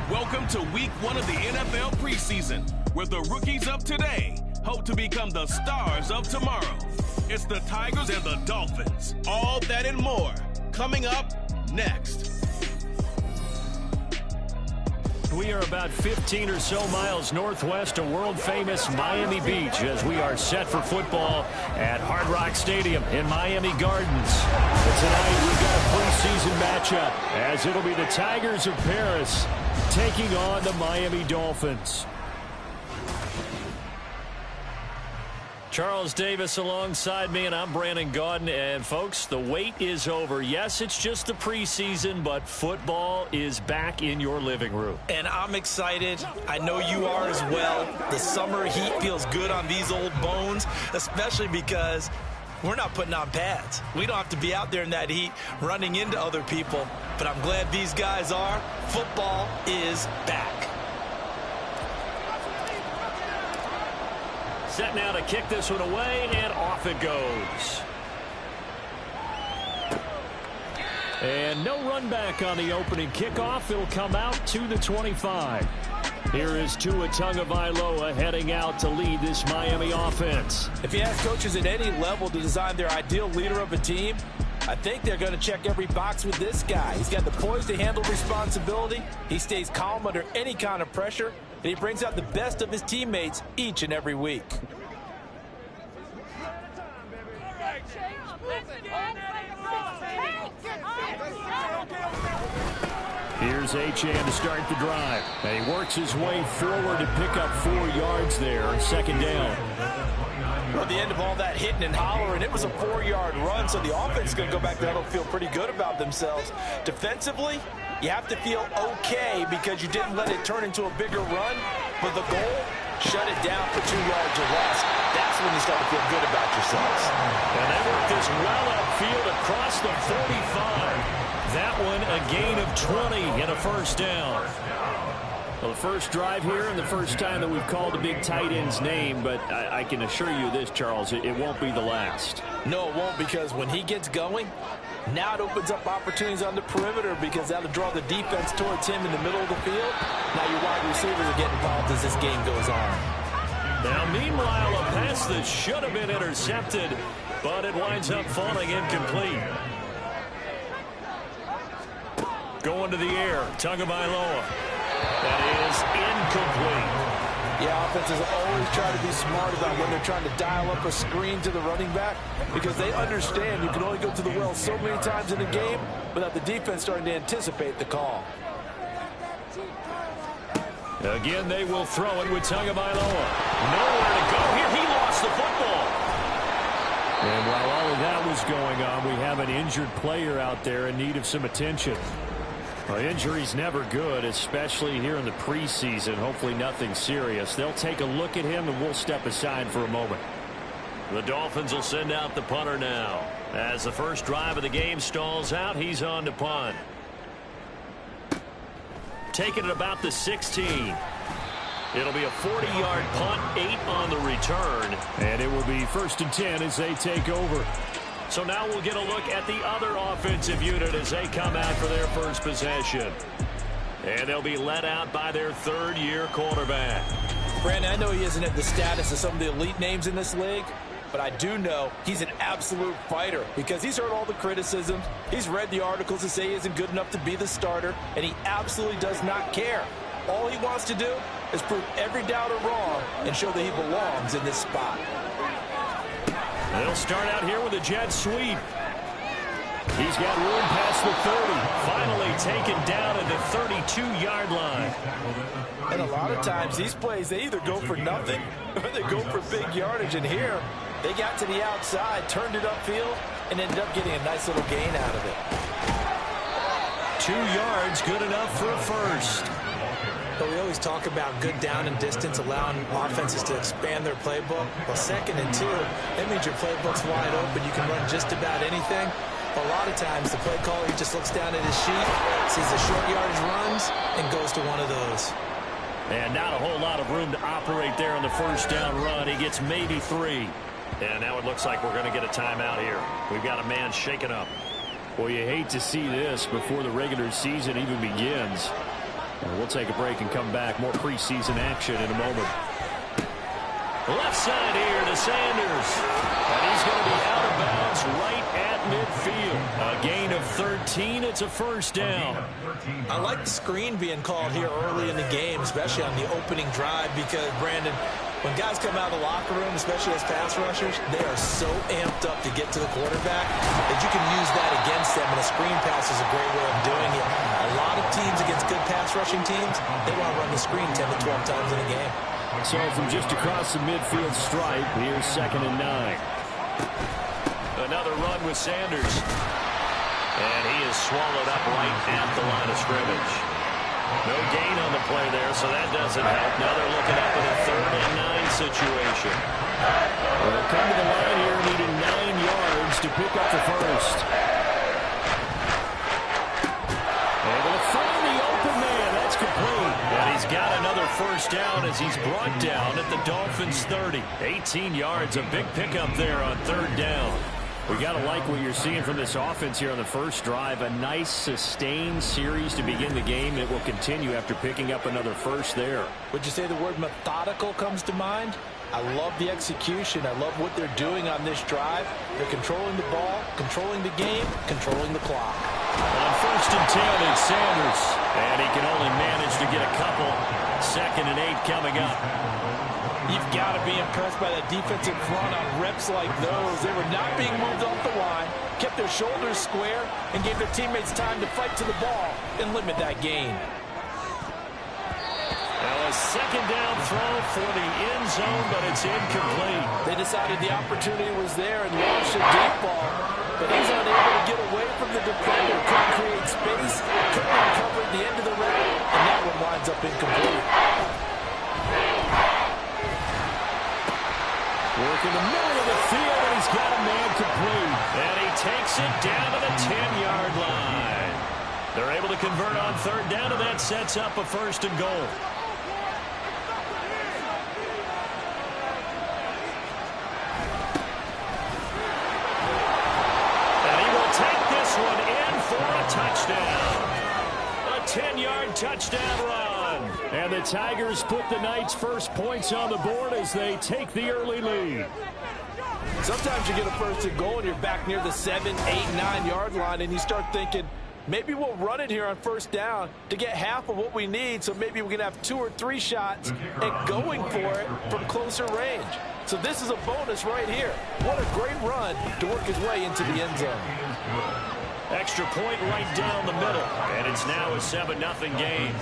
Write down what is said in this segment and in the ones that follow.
Welcome to week 1 of the NFL preseason, where the rookies of today hope to become the stars of tomorrow. It's the Tigers and the Dolphins. All that and more coming up next. We are about 15 or so miles northwest of world-famous Miami Beach as we are set for football at Hard Rock Stadium in Miami Gardens. But tonight we've got a preseason matchup as it'll be the Tigers of Paris taking on the Miami Dolphins. Charles Davis alongside me, and I'm Brandon Gaudin. And, folks, the wait is over. Yes, it's just the preseason, but football is back in your living room. And I'm excited. I know you are as well. The summer heat feels good on these old bones, especially because we're not putting on pads. We don't have to be out there in that heat running into other people. But I'm glad these guys are. Football is back. Set now to kick this one away, and off it goes. And no run back on the opening kickoff. It'll come out to the 25. Here is Tua Tagovailoa heading out to lead this Miami offense. If you ask coaches at any level to design their ideal leader of a team, I think they're going to check every box with this guy. He's got the poise to handle responsibility. He stays calm under any kind of pressure. And he brings out the best of his teammates each and every week. Here's Achane to start the drive. And he works his way forward to pick up 4 yards there, second down. Well, at the end of all that hitting and hollering, it was a 4-yard run, so the offense is going to go back there and feel pretty good about themselves. Defensively, you have to feel okay because you didn't let it turn into a bigger run. But the goal, shut it down for 2 yards or less. That's when you start to feel good about yourselves. And they work this well upfield across the 45. That one a gain of 20 and a first down. Well, the first drive here and the first time that we've called the big tight end's name, but I can assure you this, Charles, it won't be the last. No, it won't, because when he gets going, now it opens up opportunities on the perimeter because that'll draw the defense towards him in the middle of the field. Now your wide receivers are getting involved as this game goes on. Now, meanwhile, a pass that should have been intercepted, but it winds up falling incomplete. Going to the air, Tagovailoa. That is incomplete. Yeah, offenses always try to be smart about when they're trying to dial up a screen to the running back because they understand you can only go to the well so many times in a game without the defense starting to anticipate the call. Again, they will throw it with Tagovailoa. Nowhere to go here. He lost the football. And while all of that was going on, we have an injured player out there in need of some attention. Well, injury's never good, especially here in the preseason. Hopefully nothing serious. They'll take a look at him, and we'll step aside for a moment. The Dolphins will send out the punter now. As the first drive of the game stalls out, he's on to punt. Taking it about the 16. It'll be a 40-yard punt, 8 on the return. And it will be 1st and 10 as they take over. So now we'll get a look at the other offensive unit as they come out for their first possession. And they'll be led out by their third-year quarterback. Brandon, I know he isn't at the status of some of the elite names in this league, but I do know he's an absolute fighter because he's heard all the criticisms. He's read the articles that say he isn't good enough to be the starter, and he absolutely does not care. All he wants to do is prove every doubter wrong and show that he belongs in this spot. They'll start out here with a jet sweep. He's got room past the 30. Finally taken down at the 32-yard line. And a lot of times these plays, they either go for nothing or they go for big yardage. And here, they got to the outside, turned it upfield, and ended up getting a nice little gain out of it. 2 yards, good enough for a first. But we always talk about good down and distance, allowing offenses to expand their playbook. Well, 2nd and 2, that means your playbook's wide open. You can run just about anything. But a lot of times, the play caller, he just looks down at his sheet, sees the short yardage runs, and goes to one of those. And not a whole lot of room to operate there on the first down run. He gets maybe 3. And now it looks like we're going to get a timeout here. We've got a man shaken up. Well, you hate to see this before the regular season even begins. And we'll take a break and come back. More preseason action in a moment. Left side here to Sanders. And he's going to be out of bounds right at midfield. A gain of 13. It's a first down. I like the screen being called here early in the game, especially on the opening drive, because, Brandon, when guys come out of the locker room, especially as pass rushers, they are so amped up to get to the quarterback that you can use that against them, and a screen pass is a great way of doing it. A lot of teams against good pass rushing teams, they want to run the screen 10 to 12 times in a game. So from just across the midfield stripe, here's 2nd and 9. Another run with Sanders. And he is swallowed up right at the line of scrimmage. No gain on the play there, so that doesn't help. Now they're looking up at a 3rd and 9 situation. Well, they'll come to the line here, needing 9 yards to pick up the first. Able to find the open man. That's complete. And he's got another first down as he's brought down at the Dolphins' 30. 18 yards, a big pickup there on 3rd down. We got to like what you're seeing from this offense here on the first drive. A nice, sustained series to begin the game that will continue after picking up another first there. Would you say the word methodical comes to mind? I love the execution. I love what they're doing on this drive. They're controlling the ball, controlling the game, controlling the clock. On 1st and 10, it's Sanders. And he can only manage to get a couple. 2nd and 8 coming up. You've got to be impressed by that defensive front on reps like those. They were not being moved off the line, kept their shoulders square, and gave their teammates time to fight to the ball and limit that gain. Now a 2nd down throw for the end zone, but it's incomplete. They decided the opportunity was there and launched a deep ball, but he's unable to get away from the defender. Couldn't create space, couldn't uncover at the end of the route, and that one winds up incomplete. Work in the middle of the field, and he's got a man complete. And he takes it down to the 10-yard line. They're able to convert on 3rd down, and that sets up a 1st and goal. And he will take this one in for a touchdown. A 10-yard touchdown run. And the Tigers put the night's first points on the board as they take the early lead. Sometimes you get a 1st and goal and you're back near the 7, 8, 9-yard line, and you start thinking, maybe we'll run it here on 1st down to get half of what we need, so maybe we can have 2 or 3 shots and going for it from closer range. So this is a bonus right here. What a great run to work his way into the end zone. Extra point right down the middle, and it's now a 7-0 game.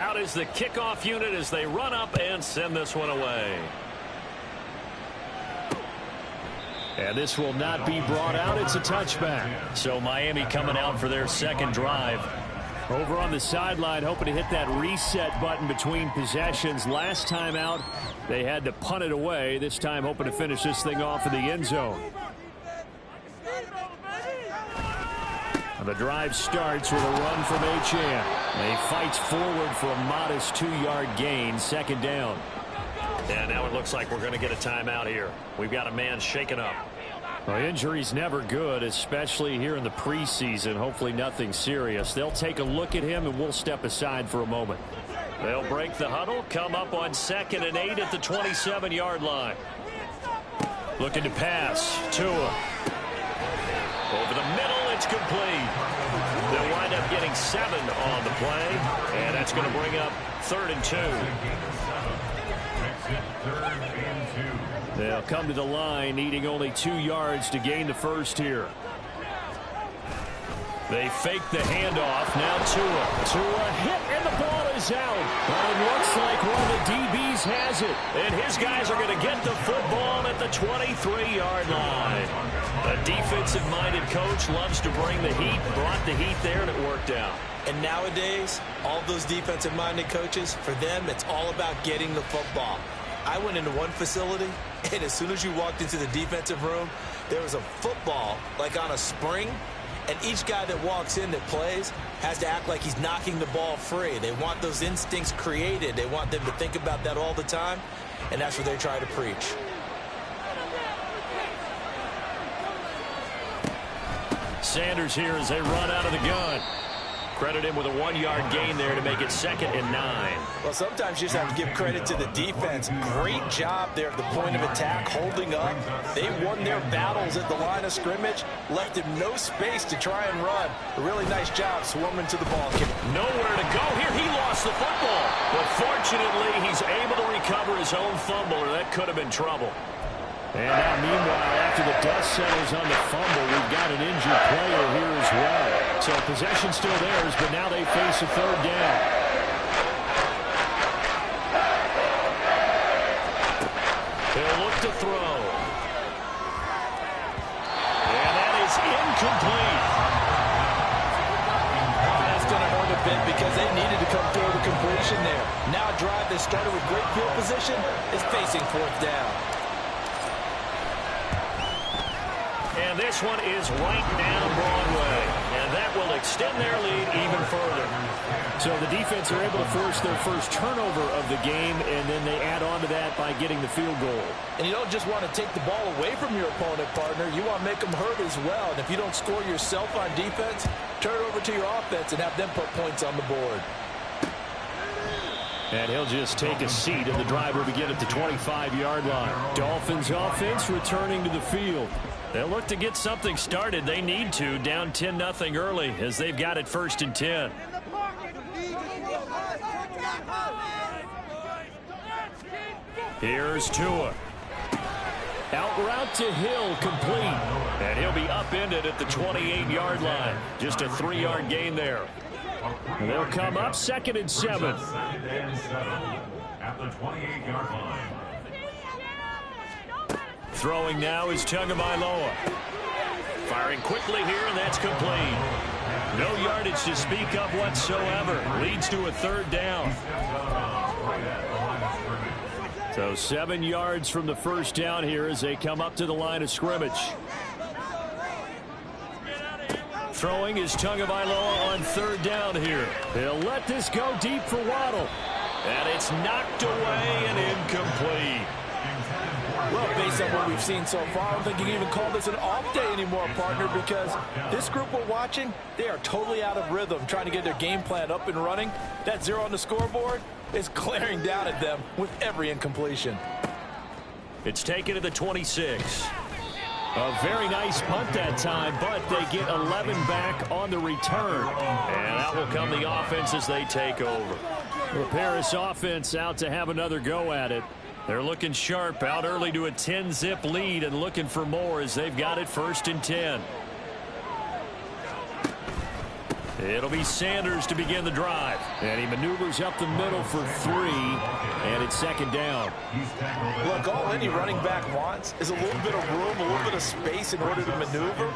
Out is the kickoff unit as they run up and send this one away. And this will not be brought out. It's a touchback. So Miami coming out for their 2nd drive. Over on the sideline, hoping to hit that reset button between possessions. Last time out, they had to punt it away. This time, hoping to finish this thing off in the end zone. The drive starts with a run from Achane. He fights forward for a modest 2-yard gain, 2nd down. And now it looks like we're going to get a timeout here. We've got a man shaken up. Well, injury's never good, especially here in the preseason. Hopefully nothing serious. They'll take a look at him, and we'll step aside for a moment. They'll break the huddle, come up on 2nd and 8 at the 27-yard line. Looking to pass. Tua. Over the middle, it's complete. They'll wind up getting 7 on the play, and that's going to bring up 3rd and 2. They'll come to the line, needing only 2 yards to gain the first here. They fake the handoff. Now Tua hit, and the ball is out. But it looks like one of the DBs has it. And his guys are going to get the football at the 23-yard line. A defensive-minded coach loves to bring the heat, brought the heat there, and it worked out. And nowadays, all those defensive-minded coaches, for them, it's all about getting the football. I went into one facility, and as soon as you walked into the defensive room, there was a football, like on a spring, and each guy that walks in that plays has to act like he's knocking the ball free. They want those instincts created. They want them to think about that all the time, and that's what they try to preach. Sanders here as they run out of the gun. Credit him with a 1-yard gain there to make it 2nd and 9. Well, sometimes you just have to give credit to the defense. Great job there at the point of attack, holding up. They won their battles at the line of scrimmage, left him no space to try and run. A really nice job swarming to the ball. Nowhere to go here. He lost the football. But fortunately, he's able to recover his own fumble, or that could have been trouble. And now, meanwhile, after the dust settles on the fumble, we've got an injured player here as well. So possession still theirs, but now they face a 3rd down. They'll look to throw. And that is incomplete. That's going to hurt a bit because they needed to come through the completion there. Now a drive that started with great field position is facing 4th down. And this one is right down Broadway. And that will extend their lead even further. So the defense are able to force their first turnover of the game, and then they add on to that by getting the field goal. And you don't just want to take the ball away from your opponent, partner. You want to make them hurt as well. And if you don't score yourself on defense, turn it over to your offense and have them put points on the board. And he'll just take a seat, and the drive will begin at the 25-yard line. Dolphins offense returning to the field. They'll look to get something started. They need to, down 10-0 early, as they've got it 1st and 10. Here's Tua. Out route to Hill, complete. And he'll be upended at the 28-yard line. Just a 3-yard gain there. And they'll come up 2nd and 7. At the 28-yard line. Throwing now is Tagovailoa. Firing quickly here, and that's complete. No yardage to speak of whatsoever. Leads to a 3rd down. So 7 yards from the first down here as they come up to the line of scrimmage. Throwing is Tagovailoa on 3rd down here. They'll let this go deep for Waddle. And it's knocked away and incomplete. Well, based on what we've seen so far, I don't think you can even call this an off day anymore, partner, because this group we're watching, they are totally out of rhythm, trying to get their game plan up and running. That 0 on the scoreboard is glaring down at them with every incompletion. It's taken to the 26. A very nice punt that time, but they get 11 back on the return. And out will come the offense as they take over. The Paris offense out to have another go at it. They're looking sharp, out early to a 10-zip lead and looking for more as they've got it 1st and 10. It'll be Sanders to begin the drive. And he maneuvers up the middle for 3, and it's 2nd down. Look, all any running back wants is a little bit of room, a little bit of space in order to maneuver.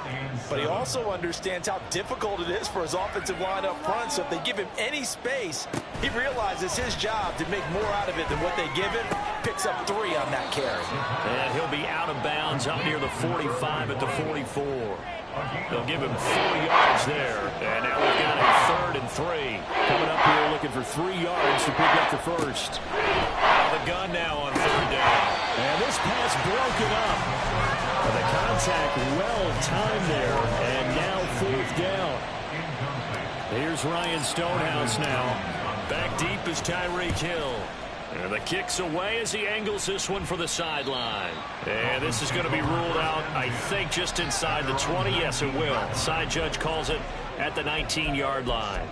But he also understands how difficult it is for his offensive line up front. So if they give him any space, he realizes his job to make more out of it than what they give him. Picks up 3 on that carry. And he'll be out of bounds up near the 45 at the 44. They'll give him 4 yards there. And now we've got a 3rd and 3. Coming up here looking for 3 yards to pick up the first. Out of the gun now on 3rd down. And this pass broken up. The contact well timed there. And now 4th down. Here's Ryan Stonehouse now. Back deep is Tyreek Hill. And the kick's away as he angles this one for the sideline. And this is going to be ruled out, I think, just inside the 20. Yes, it will. Side judge calls it at the 19-yard line.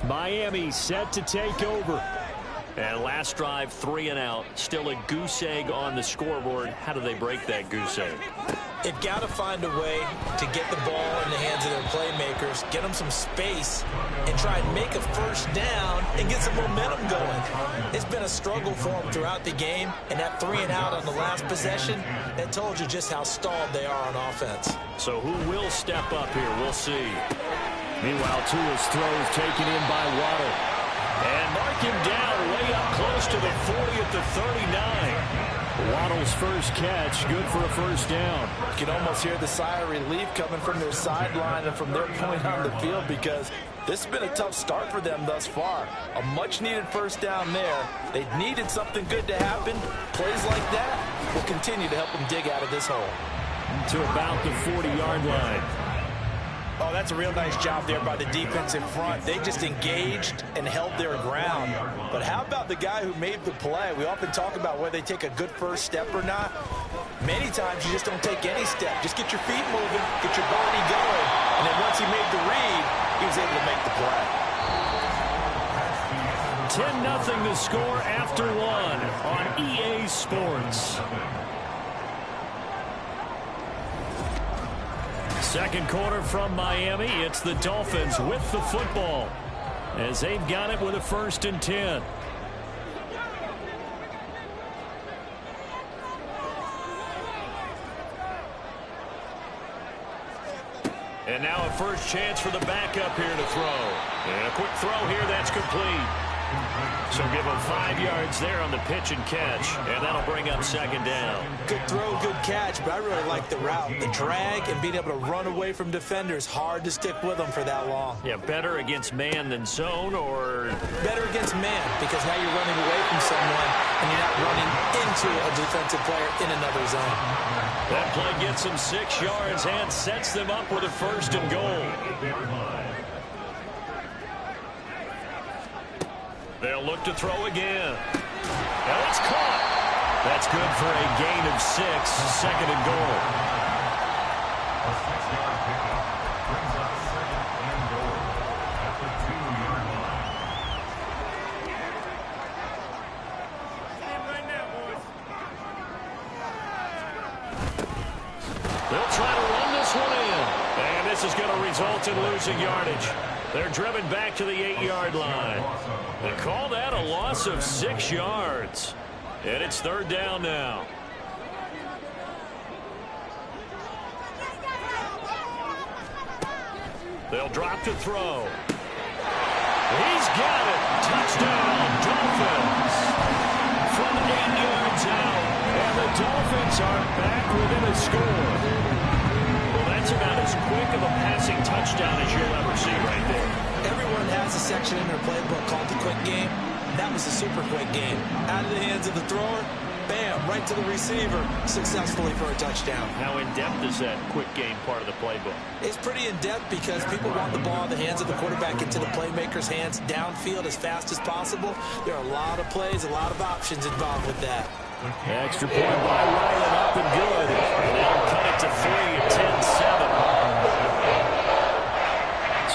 Miami set to take over. And last drive, 3 and out. Still a goose egg on the scoreboard. How do they break that goose egg? They've got to find a way to get the ball in the hands of their playmakers, get them some space, and try and make a first down and get some momentum going. It's been a struggle for them throughout the game, and that 3-and-out on the last possession, that told you just how stalled they are on offense. So who will step up here? We'll see. Meanwhile, Tua's throws taken in by Waddle. And mark him down way up close to the 40 at the 39. Waddle's first catch, good for a first down. You can almost hear the sigh of relief coming from their sideline and from their point on the field, because this has been a tough start for them thus far. A much-needed first down there. They needed something good to happen. Plays like that will continue to help them dig out of this hole. To about the 40-yard line. Oh, that's a real nice job there by the defense in front. They just engaged and held their ground. But how about the guy who made the play? We often talk about whether they take a good first step or not. Many times you just don't take any step. Just get your feet moving, get your body going. And then once he made the read, he was able to make the play. 10-0 the score after one on EA Sports. Second quarter from Miami. It's the Dolphins with the football as they've got it with a 1st and 10. And now a first chance for the backup here to throw. And a quick throw here, that's complete. So give him 5 yards there on the pitch and catch, and that'll bring up 2nd down. Good throw, good catch, but I really like the route. The drag and being able to run away from defenders, hard to stick with them for that long. Yeah, better against man than zone, or? Better against man, because now you're running away from someone and you're not running into a defensive player in another zone. That play gets them 6 yards and sets them up with a 1st and goal. They'll look to throw again. Now it's caught. That's good for a gain of 6, 2nd and goal. A 6-yard pickup brings up 2nd and goal at the 2-yard line. They'll try to run this one in. And this is going to result in losing yardage. They're driven back to the 8-yard line. They call that a loss of 6 yards. And it's 3rd down now. They'll drop to throw. He's got it. Touchdown, Dolphins. From 8 yards out. And the Dolphins are back within a score. Well, that's about as quick of a passing touchdown as you'll ever see right there. Everyone has a section in their playbook called the quick game. That was a super quick game. Out of the hands of the thrower, bam, right to the receiver, successfully for a touchdown. How in-depth is that quick game part of the playbook? It's pretty in-depth because people want the ball in the hands of the quarterback into the playmaker's hands downfield as fast as possible. There are a lot of plays, a lot of options involved with that. Extra point by Ryland, up and good. And they'll cut it to 3 at 10-7.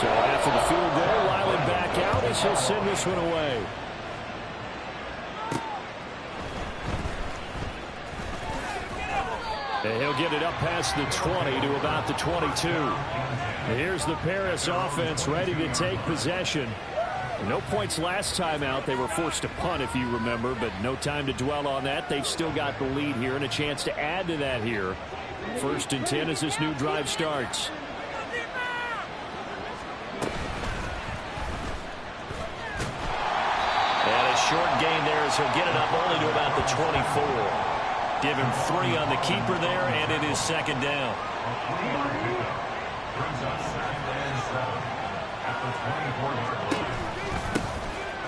So after the field goal, Ryland back out as he'll send this one away. And he'll get it up past the 20 to about the 22. Here's the Paris offense ready to take possession. No points last time out. They were forced to punt, if you remember, but no time to dwell on that. They've still got the lead here and a chance to add to that here. 1st and 10 as this new drive starts. And a short gain there as he'll get it up only to about the 24. Give him 3 on the keeper there, and it is 2nd down.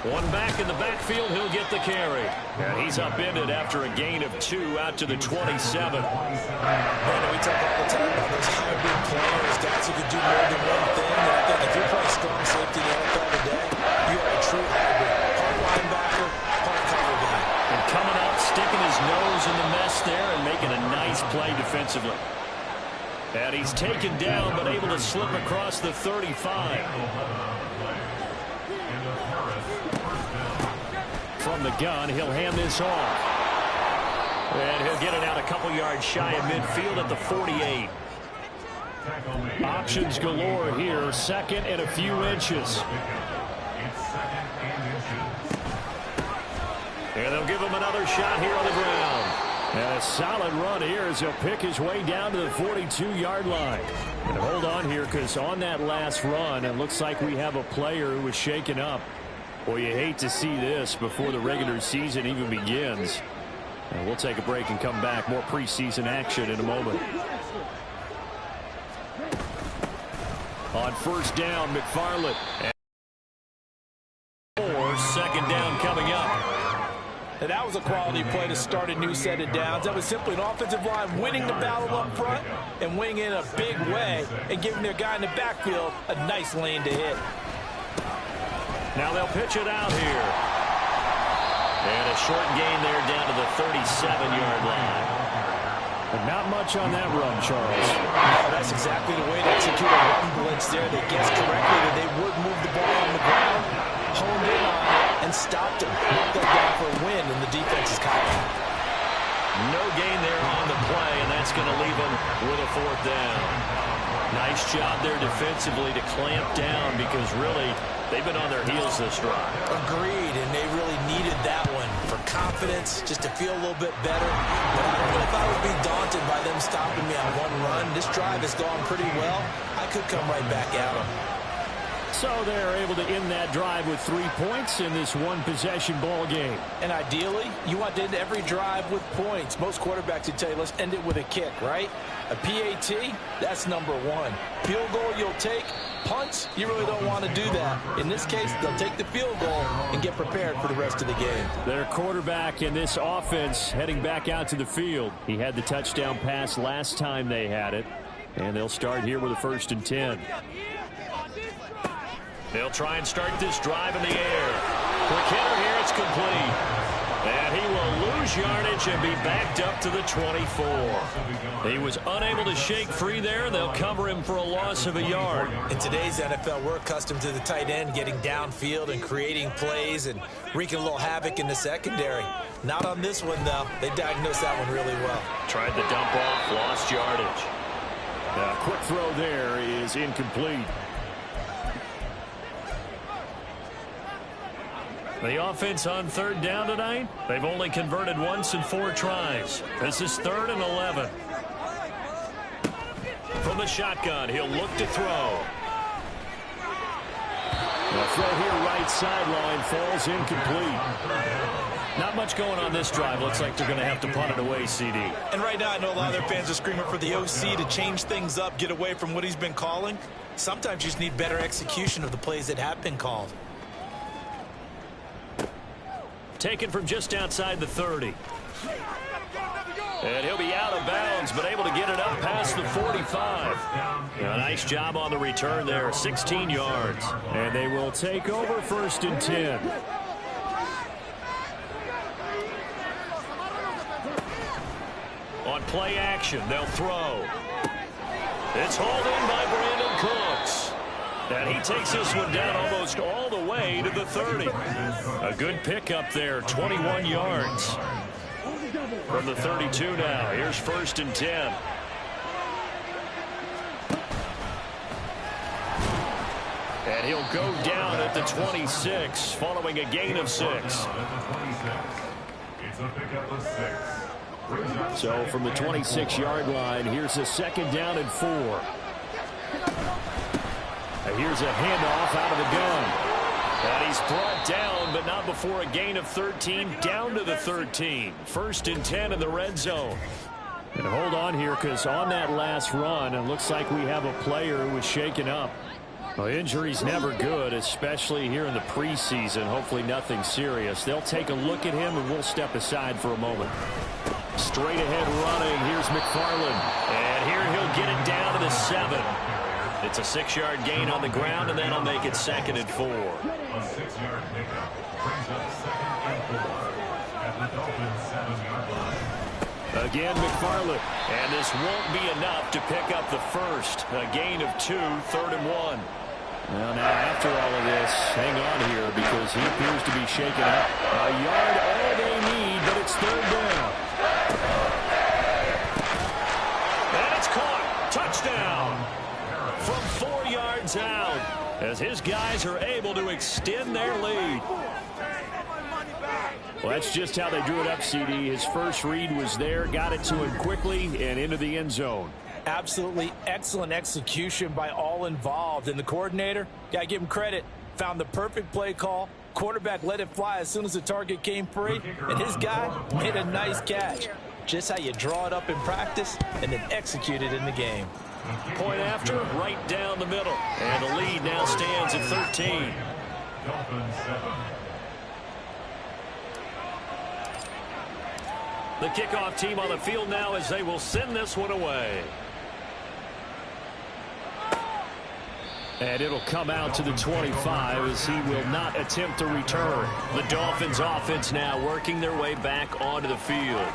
One back in the backfield, he'll get the carry. And he's upended after a gain of 2 out to the 27. Man, we talk all the time about those hybrid players, guys who can do more than one thing. And I think if you're playing strong safety in the NFL today, you are a true hybrid. Part linebacker, part cover guy. And coming up, sticking his nose in the mess there and making a nice play defensively. And he's taken down but able to slip across the 35. From the gun, he'll hand this off. And he'll get it out a couple yards shy of midfield at the 48. Options galore here. Second and a few inches. And they'll give him another shot here on the ground. And a solid run here as he'll pick his way down to the 42-yard line. And hold on here, because on that last run, it looks like we have a player who was shaken up. Boy, you hate to see this before the regular season even begins. And we'll take a break and come back. More preseason action in a moment. On first down, McFarland. Second down coming up. And that was a quality play to start a new set of downs. That was simply an offensive line winning the battle up front and winning in a big way and giving their guy in the backfield a nice lane to hit. Now they'll pitch it out here. And a short gain there down to the 37-yard line. But not much on that run, Charles. No, that's exactly the way to execute a run blitz there. They guessed correctly that they would move the ball on the ground, honed in on it, and stopped him. Knocked that down for a win in the defense's column. No gain there on the play, and that's going to leave them with a fourth down. Nice job there defensively to clamp down, because really they've been on their heels this drive. Agreed, and they really needed that one for confidence, just to feel a little bit better. But I don't know if I would be daunted by them stopping me on one run. This drive has gone pretty well. I could come right back at them. So they're able to end that drive with 3 points in this one-possession ball game. And ideally, you want to end every drive with points. Most quarterbacks would tell you, let's end it with a kick, right? A PAT, that's number one. Field goal you'll take. Punts, you really don't want to do that. In this case, they'll take the field goal and get prepared for the rest of the game. Their quarterback in this offense heading back out to the field. He had the touchdown pass last time they had it. And they'll start here with a 1st and 10. They'll try and start this drive in the air. Quick hitter here, it's complete. And he will lose yardage and be backed up to the 24. He was unable to shake free there. They'll cover him for a loss of a yard. In today's NFL, we're accustomed to the tight end getting downfield and creating plays and wreaking a little havoc in the secondary. Not on this one, though. They diagnosed that one really well. Tried the dump off, lost yardage. A quick throw there is incomplete. The offense on 3rd down tonight, they've only converted once in 4 tries. This is 3rd and 11. From the shotgun, he'll look to throw. The throw here right sideline falls incomplete. Not much going on this drive. Looks like they're going to have to punt it away, CD. And right now I know a lot of their fans are screaming for the OC to change things up, get away from what he's been calling. Sometimes you just need better execution of the plays that have been called. Taken from just outside the 30. And he'll be out of bounds, but able to get it up past the 45. A nice job on the return there, 16 yards. And they will take over 1st and 10. On play action, they'll throw. It's hauled in by Brandon Cooks. And he takes this one down almost all the way to the 30. A good pickup there, 21 yards. From the 32 now, here's 1st and 10. And he'll go down at the 26, following a gain of 6. It's a pickup of 6. So from the 26-yard line, here's a 2nd down and 4. And here's a handoff out of the gun. And he's brought down, but not before a gain of 13, down to the 13. 1st and 10 in the red zone. And hold on here, because on that last run, it looks like we have a player who was shaken up. Well, injury's never good, especially here in the preseason. Hopefully nothing serious. They'll take a look at him, and we'll step aside for a moment. Straight ahead running. Here's McFarland. And here he'll get it down to the 7. It's a 6-yard gain on the ground, and that'll make it 2nd and 4. A 6-yard pickup brings up 2nd and 4 at the Dolphins' 7-yard line. Again, McFarland. And this won't be enough to pick up the first. A gain of 2, 3rd and 1. Well, now, after all of this, hang on here, because he appears to be shaken up. A yard all they need, but it's 3rd down. from 4 yards out as his guys are able to extend their lead. Well, that's just how they drew it up, CD. His first read was there, got it to him quickly, and into the end zone. Absolutely excellent execution by all involved. And the coordinator, got to give him credit, found the perfect play call. Quarterback let it fly as soon as the target came free, and his guy made a nice catch. Just how you draw it up in practice and then execute it in the game. Point after, right down the middle. And the lead now stands at 13. Dolphins 7. The kickoff team on the field now as they will send this one away. And it'll come out to the 25 as he will not attempt to return. The Dolphins offense now working their way back onto the field.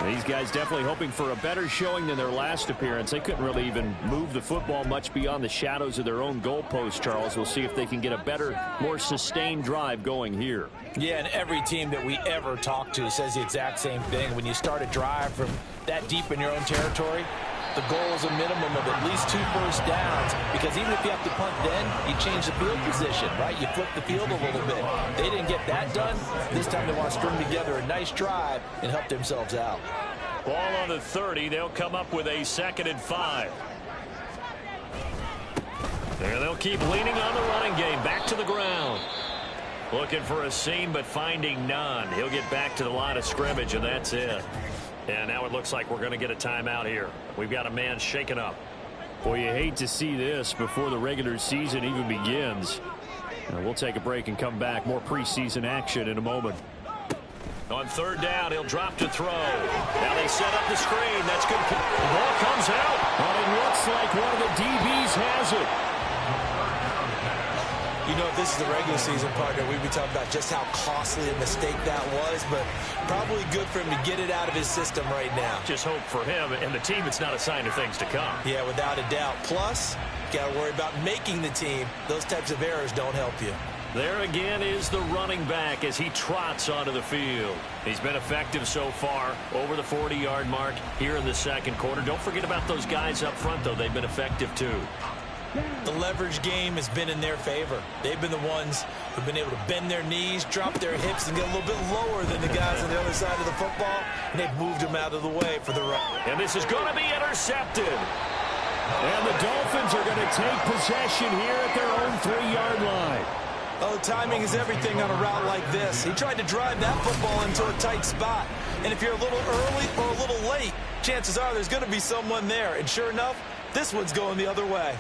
These guys definitely hoping for a better showing than their last appearance. They couldn't really even move the football much beyond the shadows of their own goalpost, Charles. We'll see if they can get a better, more sustained drive going here. Yeah, and every team that we ever talk to says the exact same thing. When you start a drive from that deep in your own territory, the goal is a minimum of at least 2 first downs, because even if you have to punt then, you change the field position, right? You flip the field a little bit. They didn't get that done. This time they want to string together a nice drive and help themselves out. Ball on the 30. They'll come up with a 2nd and 5. There they'll keep leaning on the running game. Back to the ground. Looking for a seam, but finding none. He'll get back to the line of scrimmage, and that's it. And now it looks like we're going to get a timeout here. We've got a man shaken up. Boy, you hate to see this before the regular season even begins. We'll take a break and come back. More preseason action in a moment. On 3rd down, he'll drop to throw. Now they set up the screen. That's good. The ball comes out. And it looks like one of the DBs has it. You know, if this is the regular season, partner, we'd be talking about just how costly a mistake that was, but probably good for him to get it out of his system right now. Just hope for him and the team it's not a sign of things to come. Yeah, without a doubt. Plus, got to worry about making the team. Those types of errors don't help you. There again is the running back as he trots onto the field. He's been effective so far, over the 40-yard mark here in the 2nd quarter. Don't forget about those guys up front, though. They've been effective, too. The leverage game has been in their favor. They've been the ones who've been able to bend their knees, drop their hips, and get a little bit lower than the guys on the other side of the football, and they've moved them out of the way for the run. And this is going to be intercepted. And the Dolphins are going to take possession here at their own 3-yard line. Oh, timing is everything on a route like this. He tried to drive that football into a tight spot. And if you're a little early or a little late, chances are there's going to be someone there. And sure enough, this one's going the other way.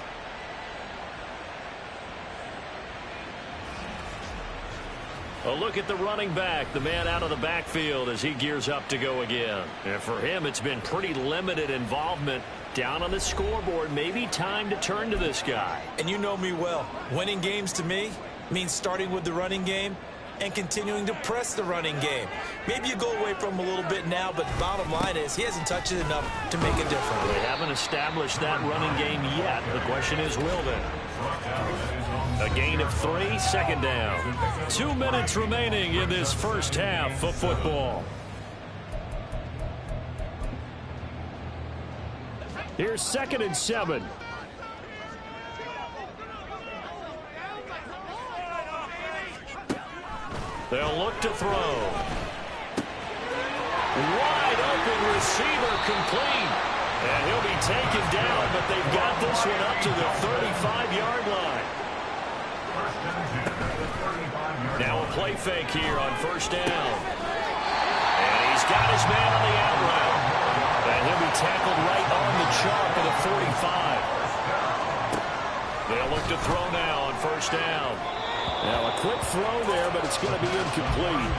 A look at the running back, the man out of the backfield as he gears up to go again. And for him, it's been pretty limited involvement down on the scoreboard. Maybe time to turn to this guy. And you know me well. Winning games to me means starting with the running game and continuing to press the running game. Maybe you go away from him a little bit now, but the bottom line is he hasn't touched it enough to make a difference. They haven't established that running game yet. The question is, will they? A gain of 3, 2nd down. 2 minutes remaining in this first half of football. Here's 2nd and 7. They'll look to throw. Wide open receiver complete. And he'll be taken down, but they've got this one up to the 35-yard line. Now a play fake here on 1st down. And he's got his man on the out route. And he'll be tackled right on the chalk of the 45. They'll look to throw now on 1st down. Now a quick throw there, but it's going to be incomplete.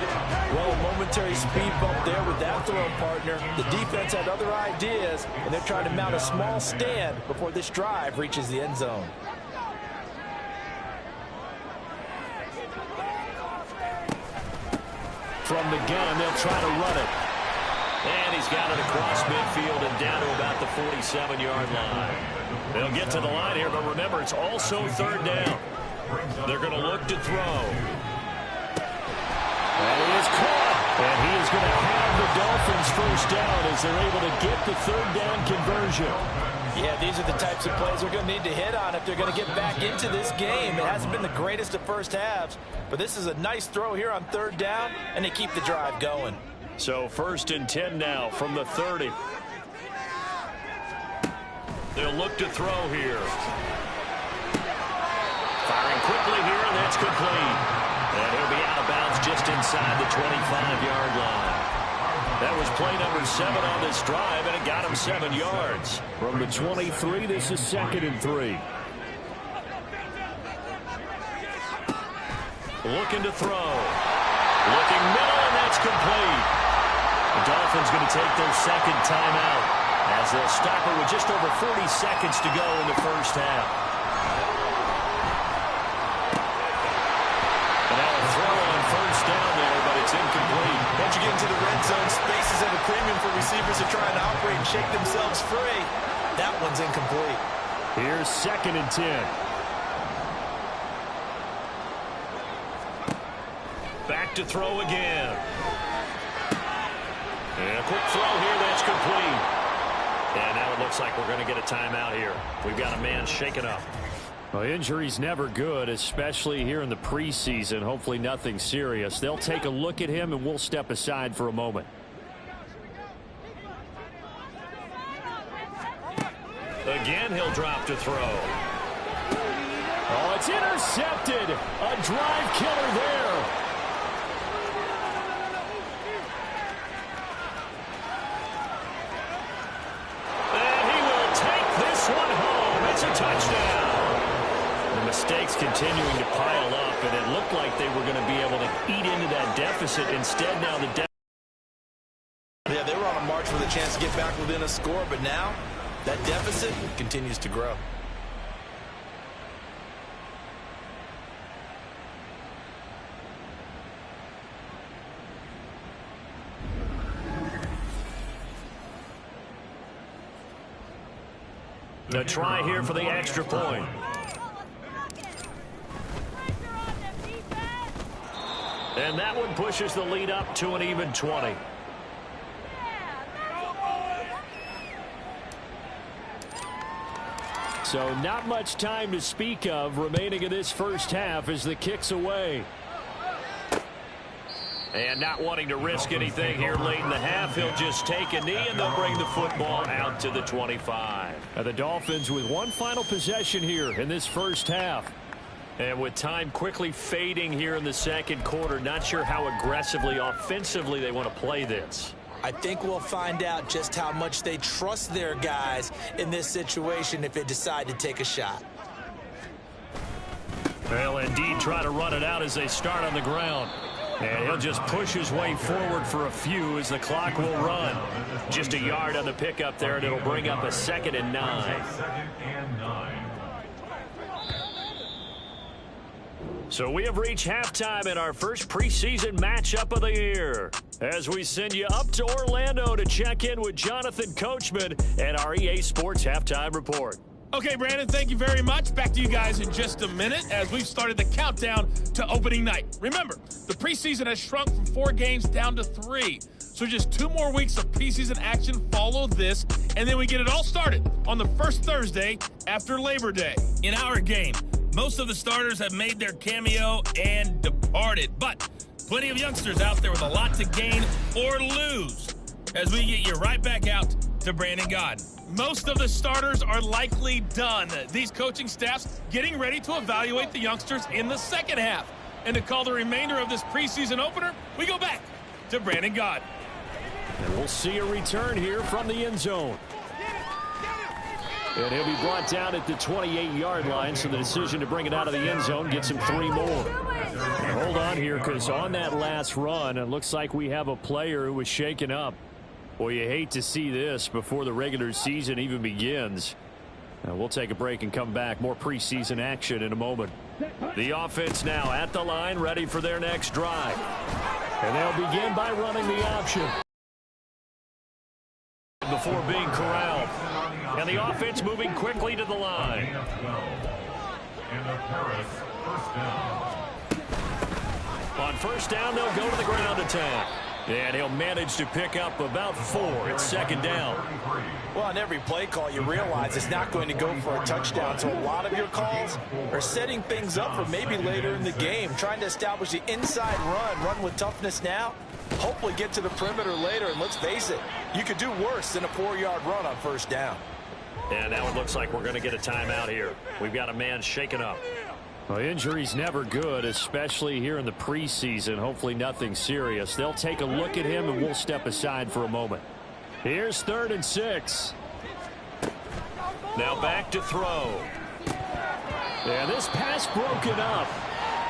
Well, a momentary speed bump there with that throw, partner. The defense had other ideas, and they're trying to mount a small stand before this drive reaches the end zone. From the gun, they'll try to run it. And he's got it across midfield and down to about the 47-yard line. They'll get to the line here, but remember, it's also 3rd down. They're going to look to throw. And he is caught. And he is going to have the Dolphins 1st down as they're able to get the 3rd down conversion. Yeah, these are the types of plays they're going to need to hit on if they're going to get back into this game. It hasn't been the greatest of first halves, but this is a nice throw here on 3rd down, and they keep the drive going. So 1st and 10 now from the 30. They'll look to throw here. Firing quickly here, and that's complete. And he'll be out of bounds just inside the 25-yard line. That was play number 7 on this drive, and it got him 7 yards. From the 23, this is 2nd and 3. Looking to throw. Looking middle, and that's complete. The Dolphins going to take their 2nd timeout as they'll stop it with just over 40 seconds to go in the first half. And now a throw on 1st down there, but it's incomplete. Once you get into the red zone, spaces at a premium for receivers who are trying to operate and shake themselves free. That one's incomplete. Here's 2nd and 10. Back to throw again. And a quick throw here, that's complete. And now it looks like we're going to get a timeout here. We've got a man shaken up. Well, injury's never good, especially here in the preseason. Hopefully nothing serious. They'll take a look at him, and we'll step aside for a moment. Again, he'll drop to throw. Oh, it's intercepted. A drive killer there. And he will take this one home. It's a touchdown. The mistakes continuing to pile up, and it looked like they were going to be able to eat into that deficit. Instead, now the Yeah, they were on a march with a chance to get back within a score, but now that deficit continues to grow. The try here for the extra point. And that one pushes the lead up to an even 20. So not much time to speak of remaining in this first half as the kick's away. And not wanting to risk anything here late in the half, he'll just take a knee, and they'll bring the football out to the 25. Now the Dolphins with one final possession here in this first half. And with time quickly fading here in the 2nd quarter, not sure how aggressively, offensively they want to play this. I think we'll find out just how much they trust their guys in this situation if they decide to take a shot. They'll indeed try to run it out as they start on the ground. And he'll just push his way forward for a few as the clock will run. Just a yard on the pickup there, and it'll bring up a 2nd and 9. 2nd and 9. So we have reached halftime in our first preseason matchup of the year, as we send you up to Orlando to check in with Jonathan Coachman and our EA Sports Halftime Report. Okay, Brandon, thank you very much. Back to you guys in just a minute as we've started the countdown to opening night. Remember, the preseason has shrunk from 4 games down to 3. So just 2 more weeks of preseason action follow this, and then we get it all started on the first Thursday after Labor Day. In our game, most of the starters have made their cameo and departed, but plenty of youngsters out there with a lot to gain or lose as we get you right back out to Brandon Gaudin. Most of the starters are likely done. These coaching staffs getting ready to evaluate the youngsters in the second half. And to call the remainder of this preseason opener, we go back to Brandon Gaudin. And we'll see a return here from the end zone. And he'll be brought down at the 28-yard line, so the decision to bring it out of the end zone gets him 3 more. And hold on here, because on that last run, it looks like we have a player who was shaken up. Boy, you hate to see this before the regular season even begins. We'll take a break and come back. More preseason action in a moment. The offense now at the line, ready for their next drive. And they'll begin by running the option before being corralled. And the offense moving quickly to the line. And the Paris first down. On first down, they'll go to the ground attack. And he'll manage to pick up about 4. It's second down. Well, on every play call, you realize it's not going to go for a touchdown. So a lot of your calls are setting things up for maybe later in the game, trying to establish the inside run with toughness now, hopefully get to the perimeter later. And let's face it, you could do worse than a 4-yard run on first down. And now it looks like we're going to get a timeout here. We've got a man shaken up. Well, injury's never good, especially here in the preseason. Hopefully nothing serious. They'll take a look at him, and we'll step aside for a moment. Here's 3rd and 6. Now back to throw. And this pass broken up.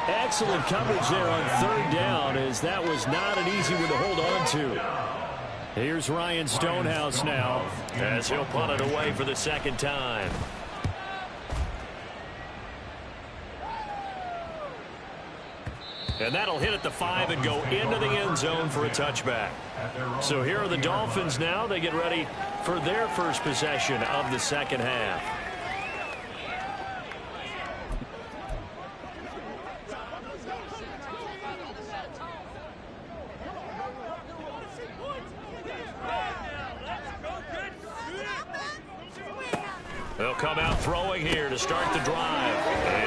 Excellent coverage there on 3rd down, as that was not an easy one to hold on to. Here's Ryan Stonehouse now, as he'll punt it away for the 2nd time. And that'll hit at the 5 and go into the end zone for a touchback. So here are the Dolphins now. They get ready for their first possession of the second half. They'll come out throwing here to start the drive.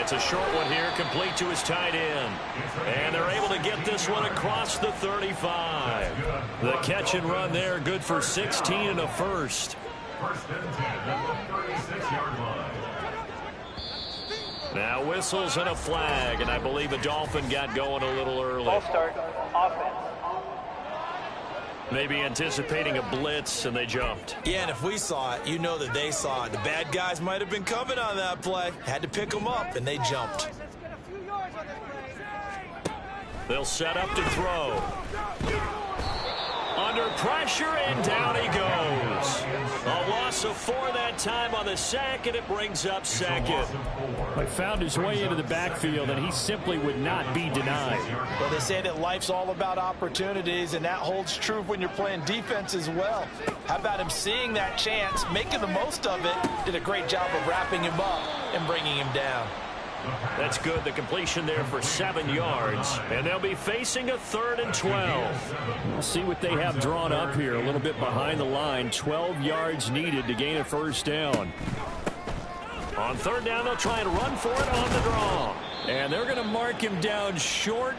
It's a short one here, complete to his tight end. And they're able to get this one across the 35. The catch and run there, good for 16 and a first. First and 10 at the 36-yard line. Now whistles and a flag, and I believe a Dolphin got going a little early. Ball start, offense. Maybe anticipating a blitz, and they jumped. Yeah, and if we saw it, you know that they saw it. The bad guys might have been coming on that play. Had to pick them up, and they jumped. They'll set up to throw. Under pressure, and down he goes. A loss of 4 that time on the sack, and it brings up 2nd. He found his way into the backfield, and he simply would not be denied. Well, they say that life's all about opportunities, and that holds true when you're playing defense as well. How about him seeing that chance, making the most of it, did a great job of wrapping him up and bringing him down. That's good. The completion there for 7 yards. And they'll be facing a 3rd and 12. We'll see what they have drawn up here. A little bit behind the line. 12 yards needed to gain a first down. On 3rd down, they'll try and run for it on the draw. And they're going to mark him down short,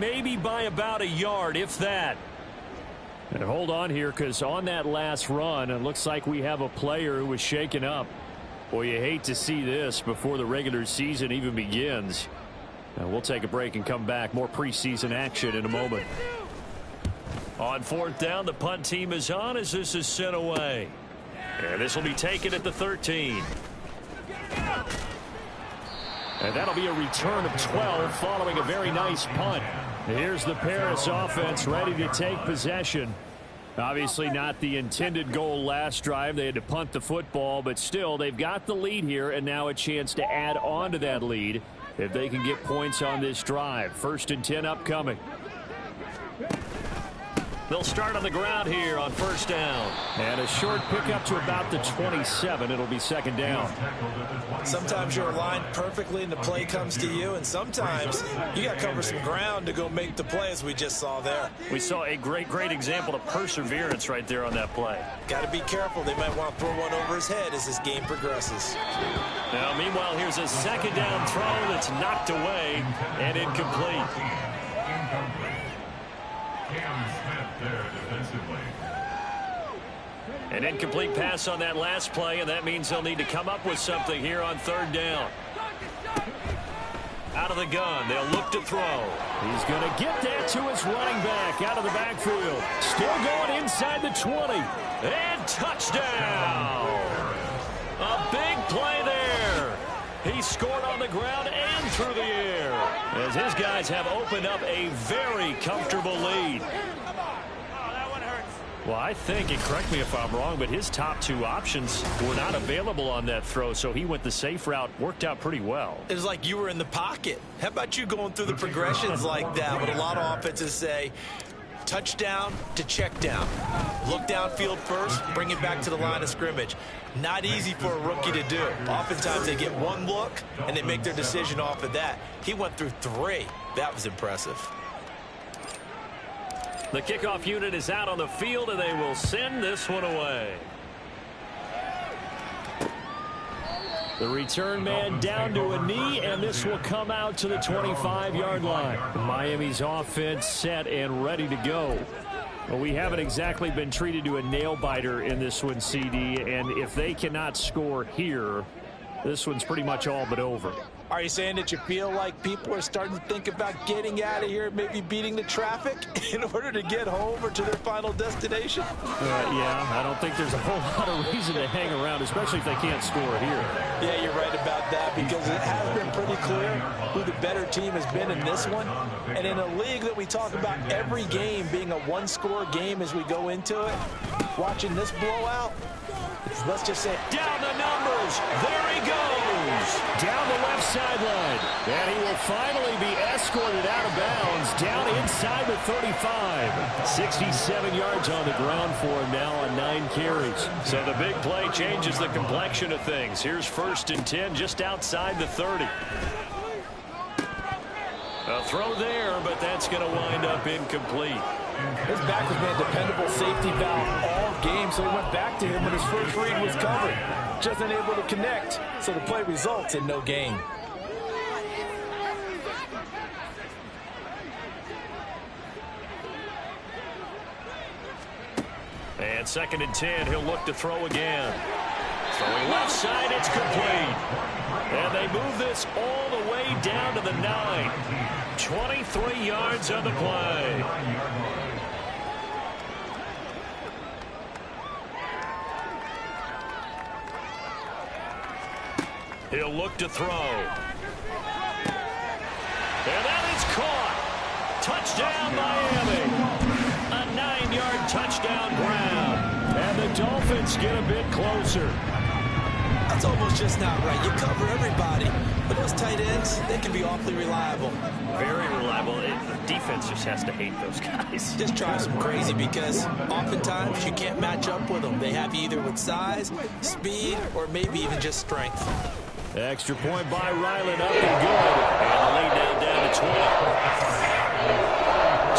maybe by about a yard, if that. And hold on here, because on that last run, it looks like we have a player who was shaken up. Boy, you hate to see this before the regular season even begins. Now we'll take a break and come back. More preseason action in a moment. On 4th down, the punt team is on as this is sent away. And this will be taken at the 13. And that'll be a return of 12 following a very nice punt. Here's the Paris offense ready to take possession. Obviously not the intended goal last drive. They had to punt the football, but still they've got the lead here, and now a chance to add on to that lead if they can get points on this drive. 1st and 10 upcoming. They'll start on the ground here on 1st down. And a short pickup to about the 27. It'll be 2nd down. Sometimes you're aligned perfectly and the play comes to you, and sometimes you got to cover some ground to go make the play, as we just saw there. We saw a great example of perseverance right there on that play. Got to be careful. They might want to throw one over his head as this game progresses. Now, meanwhile, here's a 2nd down throw that's knocked away and incomplete. An incomplete pass on that last play, and that means they'll need to come up with something here on 3rd down. Out of the gun, they'll look to throw. He's going to get that to his running back out of the backfield. Still going inside the 20. And touchdown! A big play there. He scored on the ground and through the air, as his guys have opened up a very comfortable lead. Well, I think, and correct me if I'm wrong, but his top 2 options were not available on that throw, so he went the safe route. Worked out pretty well. It was like you were in the pocket. How about you going through the progressions like that? But a lot of offenses say touchdown to check down. Look downfield first, bring it back to the line of scrimmage. Not easy for a rookie to do. Oftentimes they get one look, and they make their decision off of that. He went through 3. That was impressive. The kickoff unit is out on the field, and they will send this one away. The return man down to a knee, and this will come out to the 25-yard line. Miami's offense set and ready to go. Well, we haven't exactly been treated to a nail-biter in this one, CD, and if they cannot score here, this one's pretty much all but over. Are you saying that you feel like people are starting to think about getting out of here, maybe beating the traffic in order to get home or to their final destination? Yeah, I don't think there's a whole lot of reason to hang around, especially if they can't score here. Yeah, you're right about that, because it has been pretty clear who the better team has been in this one. And in a league that we talk about every game being a one-score game as we go into it, watching this blowout, let's just say, down the numbers. There he goes. Down the left sideline. And he will finally be escorted out of bounds down inside the 35. 67 yards on the ground for him now on 9 carries. So the big play changes the complexion of things. Here's 1st and 10 just outside the 30. A throw there, but that's going to wind up incomplete. His back has been a dependable safety valve all game, so he went back to him when his first read was covered. Just unable to connect, so the play results in no gain. And 2nd and 10, he'll look to throw again. Throwing left side, it's complete. And they move this all the way down to the 9. 23 yards on the play. He'll look to throw. And that is caught. Touchdown, Miami. A 9-yard touchdown grab. And the Dolphins get a bit closer. That's almost just not right. You cover everybody. But those tight ends, they can be awfully reliable. Very reliable. The defense just has to hate those guys. Just drives them crazy because oftentimes you can't match up with them. They have you either with size, speed, or maybe even just strength. Extra point by Ryland, up and good. And the lead now down to 20.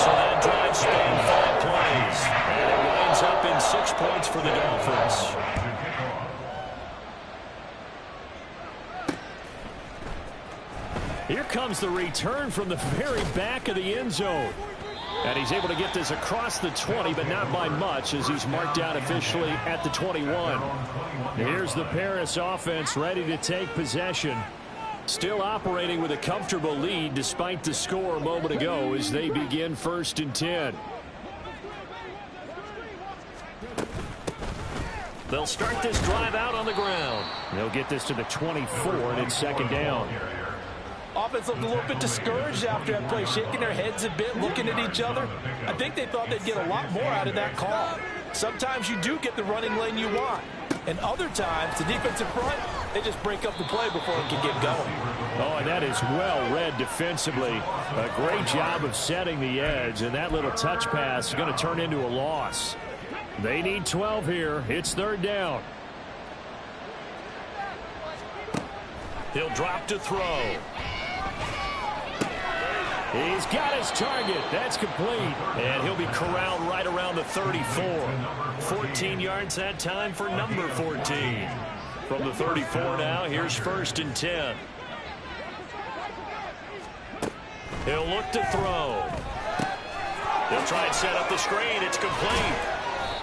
So that drive spanned 5 plays. And it winds up in 6 points for the Dolphins. Here comes the return from the very back of the end zone. And he's able to get this across the 20, but not by much, as he's marked out officially at the 21. Here's the Paris offense ready to take possession. Still operating with a comfortable lead despite the score a moment ago as they begin 1st and 10. They'll start this drive out on the ground. They'll get this to the 24, and it's 2nd down. Offense looked a little bit discouraged after that play, shaking their heads a bit, looking at each other. I think they thought they'd get a lot more out of that call. Sometimes you do get the running lane you want. And other times, the defensive front, they just break up the play before it can get going. Oh, and that is well read defensively. A great job of setting the edge, and that little touch pass is going to turn into a loss. They need 12 here. It's 3rd down. He'll drop to throw. He's got his target. That's complete. And he'll be corralled right around the 34. 14 yards that time for number 14. From the 34 now, here's 1st and 10. He'll look to throw. They'll try and set up the screen. It's complete.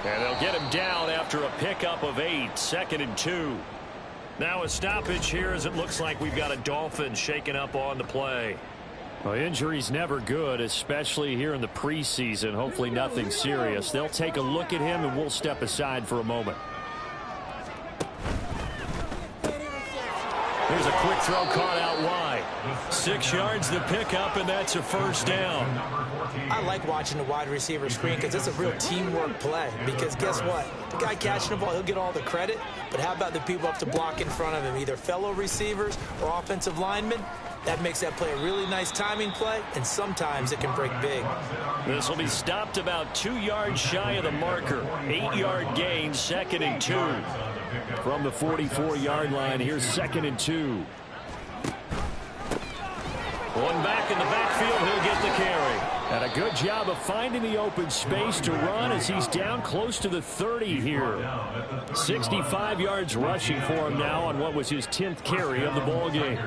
And they'll get him down after a pickup of 8. 2nd and 2. Now a stoppage here as it looks like we've got a Dolphin shaken up on the play. Well, injury's never good, especially here in the preseason. Hopefully nothing serious. They'll take a look at him, and we'll step aside for a moment. Here's a quick throw caught out wide. 6 yards the pickup, and that's a 1st down. I like watching the wide receiver screen because it's a real teamwork play. Because guess what? The guy catching the ball, he'll get all the credit. But how about the people up to block in front of him, either fellow receivers or offensive linemen? That makes that play a really nice timing play, and sometimes it can break big. This will be stopped about 2 yards shy of the marker. 8-yard gain, 2nd and 2. From the 44-yard line, here's 2nd and 2. One back in the backfield, he'll get the carry. And a good job of finding the open space to run as he's down close to the 30 here. 65 yards rushing for him now on what was his 10th carry of the ball game.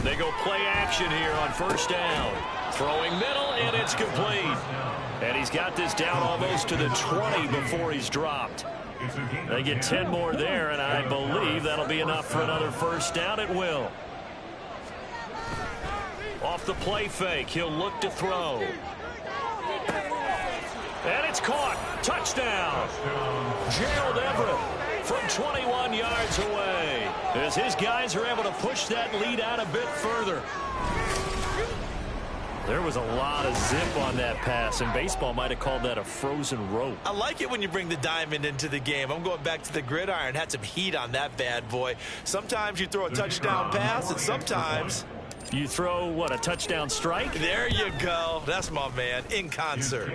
They go play action here on first down. Throwing middle, and it's complete. And he's got this down almost to the 20 before he's dropped. They get 10 more there, and I believe that'll be enough for another first down. It will. Off the play fake, he'll look to throw. And it's caught. Touchdown. Gerald Everett from 21 yards away, as his guys are able to push that lead out a bit further. There was a lot of zip on that pass, and baseball might have called that a frozen rope. I like it when you bring the diamond into the game. I'm going back to the gridiron. Had some heat on that bad boy. Sometimes you throw a touchdown pass, and sometimes you throw, what, a touchdown strike? There you go. That's my man, in concert.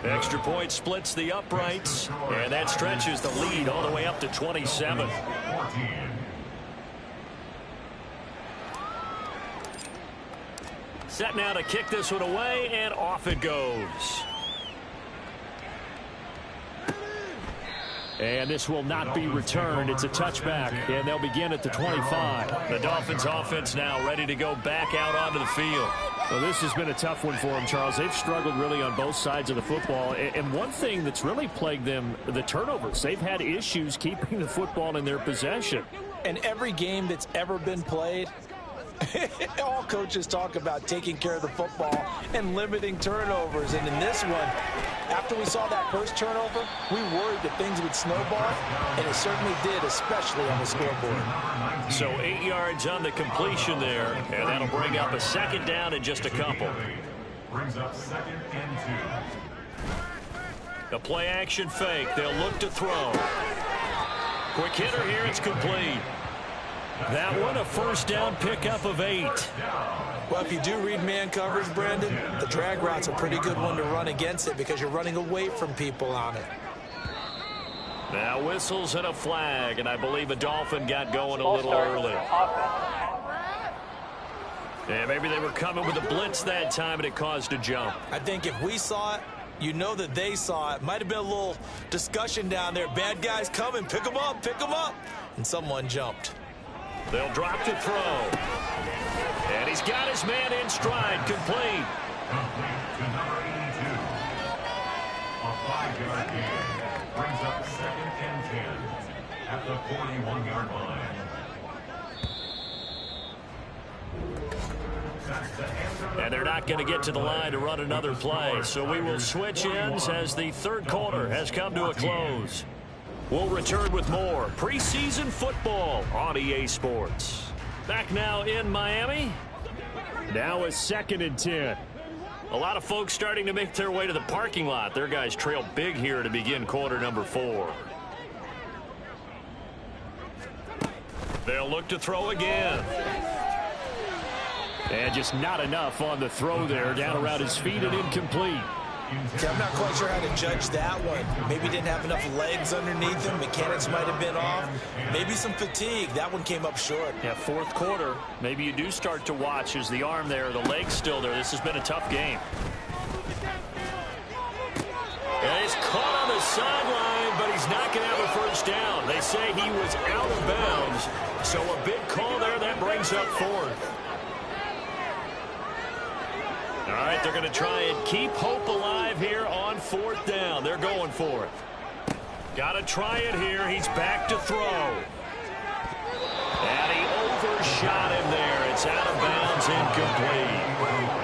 Extra point splits the uprights, and that stretches the lead all the way up to 27. Set now to kick this one away, and off it goes. And this will not be returned. It's a touchback, and they'll begin at the 25. The Dolphins offense now ready to go back out onto the field. Well, this has been a tough one for them, Charles. They've struggled really on both sides of the football. And one thing that's really plagued them, the turnovers. They've had issues keeping the football in their possession. And every game that's ever been played, all coaches talk about taking care of the football and limiting turnovers. And in this one, after we saw that first turnover, we worried that things would snowball, and it certainly did, especially on the scoreboard. So 8 yards on the completion there, and that'll bring up a second down in just a couple. Brings up 2nd and 2. A play action fake. They'll look to throw. Quick hitter here. It's complete. That one, a first down pickup of 8. Well, if you do read man coverage, Brandon, the drag route's a pretty good one to run against it because you're running away from people on it. Now whistles and a flag, and I believe a Dolphin got going a little early. Yeah, maybe they were coming with a blitz that time, and it caused a jump. I think if we saw it, you know that they saw it. Might have been a little discussion down there. Bad guys coming, pick them up, and someone jumped. They'll drop to throw. And he's got his man in stride, complete. Complete to number 82. A 5-yard gain. Brings up 2nd and 10 at the 41-yard line. And they're not going to get to the line to run another play. So we will switch ends as the third quarter has come to a close. We'll return with more preseason football on EA Sports. Back now in Miami. Now a 2nd and 10. A lot of folks starting to make their way to the parking lot. Their guys trail big here to begin quarter number 4. They'll look to throw again. And just not enough on the throw there. Down around his feet and incomplete. See, I'm not quite sure how to judge that one. Maybe didn't have enough legs underneath him. Mechanics might have been off. Maybe some fatigue. That one came up short. Yeah, fourth quarter. Maybe you do start to watch. Is the arm there, the leg's still there? This has been a tough game. And he's caught on the sideline, but he's not going to have a first down. They say he was out of bounds. So a big call there. That brings up 4th. All right, they're going to try and keep hope alive here on 4th down. They're going for it. Got to try it here. He's back to throw. And he overshot him there. It's out of bounds, incomplete.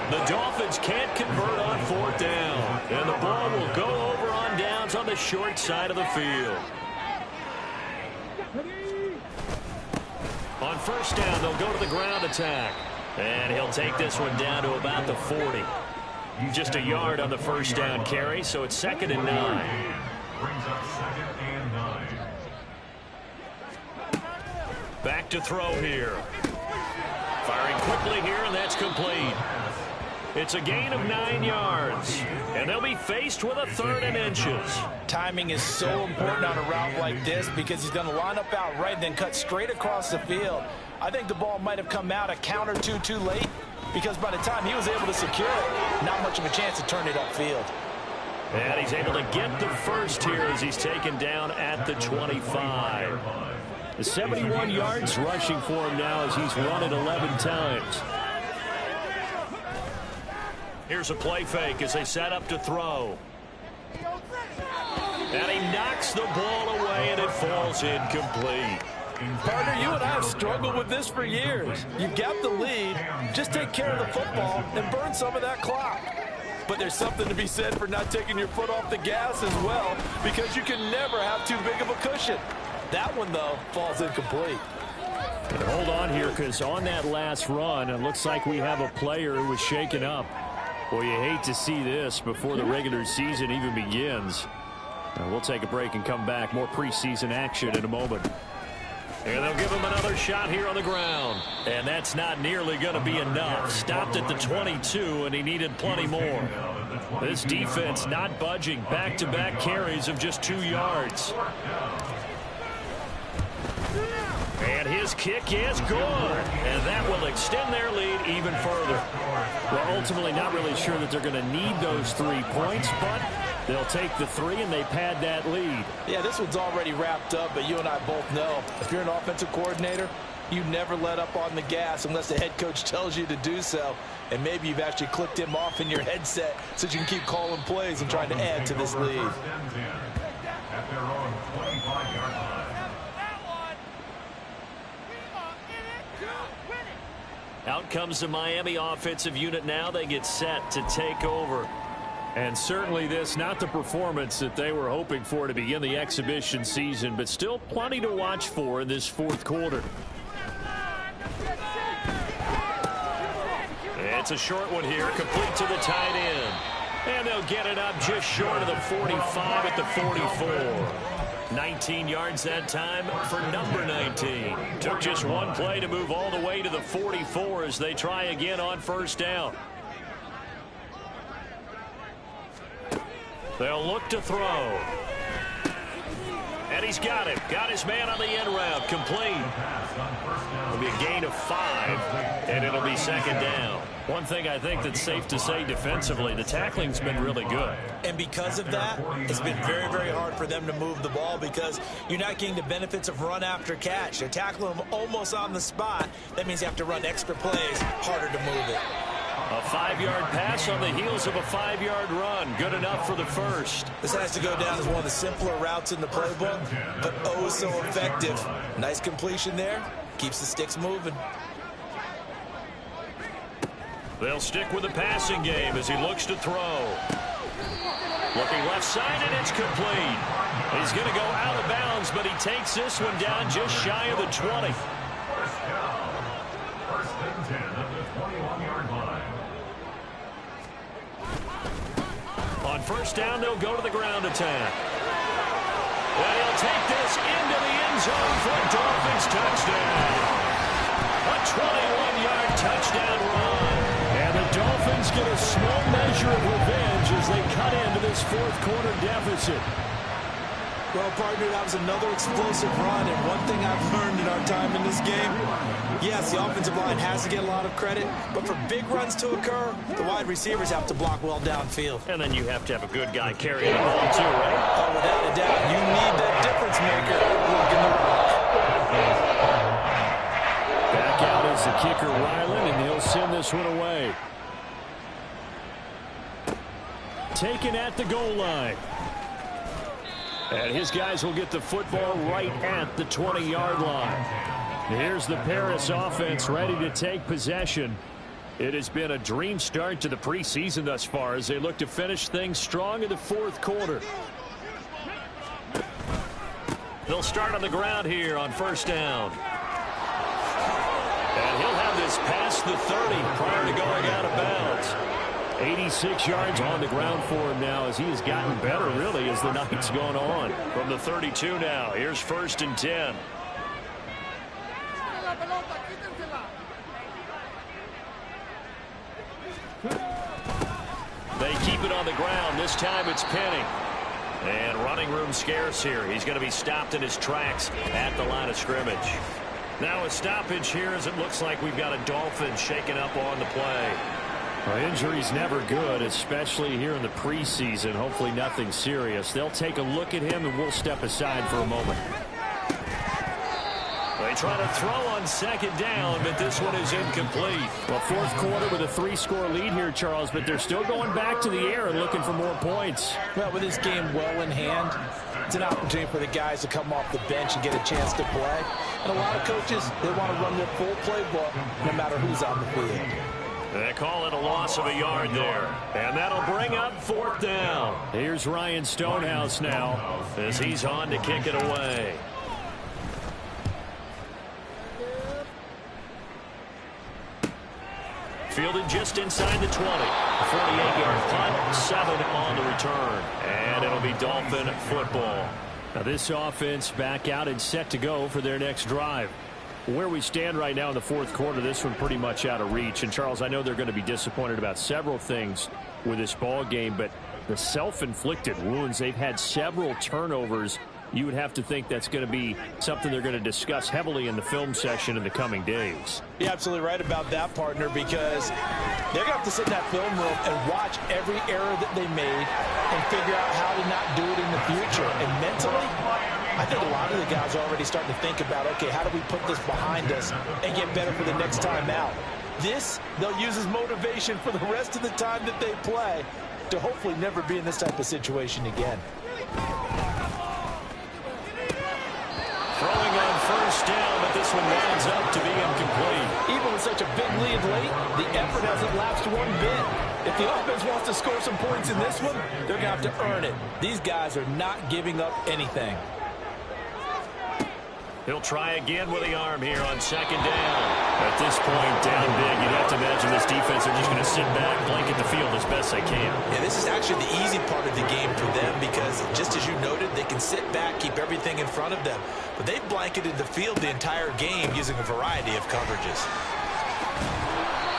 The Dolphins can't convert on 4th down. And the ball will go over on downs on the short side of the field. On first down, they'll go to the ground attack. And he'll take this one down to about the 40. Just a yard on the first down carry, so it's 2nd and 9. Brings up 2nd and 9. Back to throw here. Firing quickly here, and that's complete. It's a gain of 9 yards, and they'll be faced with a 3rd and inches. Timing is so important on a route like this because he's going to line up out right and then cut straight across the field. I think the ball might have come out a count or two too late, because by the time he was able to secure it, not much of a chance to turn it upfield. And he's able to get the first here as he's taken down at the 25. The 71 yards rushing for him now as he's run it 11 times. Here's a play fake as they set up to throw. And he knocks the ball away, and it falls incomplete. Partner, you and I have struggled with this for years. You've got the lead. Just take care of the football and burn some of that clock. But there's something to be said for not taking your foot off the gas as well, because you can never have too big of a cushion. That one, though, falls incomplete. And hold on here, because on that last run, it looks like we have a player who was shaken up. Well, you hate to see this before the regular season even begins. We'll take a break and come back. More preseason action in a moment. And they'll give him another shot here on the ground. And that's not nearly going to be enough. Stopped at the 22, and he needed plenty more. This defense not budging. Back-to-back carries of just 2 yards. And his kick is good. And that will extend their lead even further. Well, ultimately not really sure that they're going to need those 3 points, but they'll take the 3 and they pad that lead. Yeah, this one's already wrapped up, but you and I both know if you're an offensive coordinator, you never let up on the gas unless the head coach tells you to do so. And maybe you've actually clicked him off in your headset so you can keep calling plays and trying to add to this lead. At their own 25-yard line. Out comes the Miami offensive unit now. They get set to take over. And certainly this, not the performance that they were hoping for to begin the exhibition season, but still plenty to watch for in this fourth quarter. It's a short one here, complete to the tight end. And they'll get it up just short of the 45 at the 44. 19 yards that time for number 19. Took just one play to move all the way to the 44 as they try again on first down. They'll look to throw. And he's got it. Got his man on the end route. Complete. It'll be a gain of 5, and it'll be second down. One thing I think that's safe to say defensively, the tackling's been really good. And because of that, it's been very, very hard for them to move the ball because you're not getting the benefits of run after catch. They're tackling them almost on the spot. That means you have to run extra plays, harder to move it. A 5-yard pass on the heels of a 5-yard run. Good enough for the first. This has to go down as one of the simpler routes in the playbook, but oh so effective. Nice completion there. Keeps the sticks moving. They'll stick with the passing game as he looks to throw. Looking left side, and it's complete. He's going to go out of bounds, but he takes this one down just shy of the 20. First down. First and 10 at the 21-yard line. On first down, they'll go to the ground attack. And he'll take this into the end zone for a Dolphins touchdown. A 21-yard touchdown run. And the Dolphins get a small measure of revenge as they cut into this fourth quarter deficit. Well, partner, that was another explosive run, and one thing I've learned in our time in this game, yes, the offensive line has to get a lot of credit, but for big runs to occur, the wide receivers have to block well downfield. And then you have to have a good guy carrying the ball too, right? Oh, without a doubt, you need that difference maker blocking the run. Back out is the kicker, Ryland, and he'll send this one away. Taken at the goal line. And his guys will get the football right at the 20-yard line. Here's the Paris offense ready to take possession. It has been a dream start to the preseason thus far as they look to finish things strong in the fourth quarter. They'll start on the ground here on first down. And he'll have this past the 30 prior to going out of bounds. 86 yards on the ground for him now as he has gotten better, really, as the night's gone on. From the 32 now, here's first and 10. They keep it on the ground. This time it's Penning. And running room scarce here. He's going to be stopped in his tracks at the line of scrimmage. Now a stoppage here as it looks like we've got a Dolphin shaking up on the play. Well, injury's never good, especially here in the preseason. Hopefully nothing serious. They'll take a look at him, and we'll step aside for a moment. They try to throw on second down, but this one is incomplete. Well, fourth quarter with a 3-score lead here, Charles, but they're still going back to the air and looking for more points. Well, with this game well in hand, it's an opportunity for the guys to come off the bench and get a chance to play. And a lot of coaches, they want to run their full playbook no matter who's on the field. They call it a loss of a yard there. And that'll bring up fourth down. Here's Ryan Stonehouse now as he's on to kick it away. Fielded just inside the 20. 48-yard punt, 7 on the return. And it'll be Dolphin football. Now this offense back out and set to go for their next drive. Where we stand right now in the fourth quarter, this one pretty much out of reach. And, Charles, I know they're going to be disappointed about several things with this ball game, but the self-inflicted wounds, they've had several turnovers. You would have to think that's going to be something they're going to discuss heavily in the film session in the coming days. You're absolutely right about that, partner, because they're going to have to sit in that film room and watch every error that they made and figure out how to not do it in the future. And mentally, I think a lot of the guys are already starting to think about, okay, how do we put this behind us and get better for the next time out? This, they'll use as motivation for the rest of the time that they play to hopefully never be in this type of situation again. Throwing on first down, but this one winds up to be incomplete. Even with such a big lead late, the effort hasn't lapsed one bit. If the offense wants to score some points in this one, they're going to have to earn it. These guys are not giving up anything. He'll try again with the arm here on second down. At this point, down big, you'd have to imagine this defense are just going to sit back, blanket the field as best they can. Yeah, this is actually the easy part of the game for them because, just as you noted, they can sit back, keep everything in front of them. But they've blanketed the field the entire game using a variety of coverages.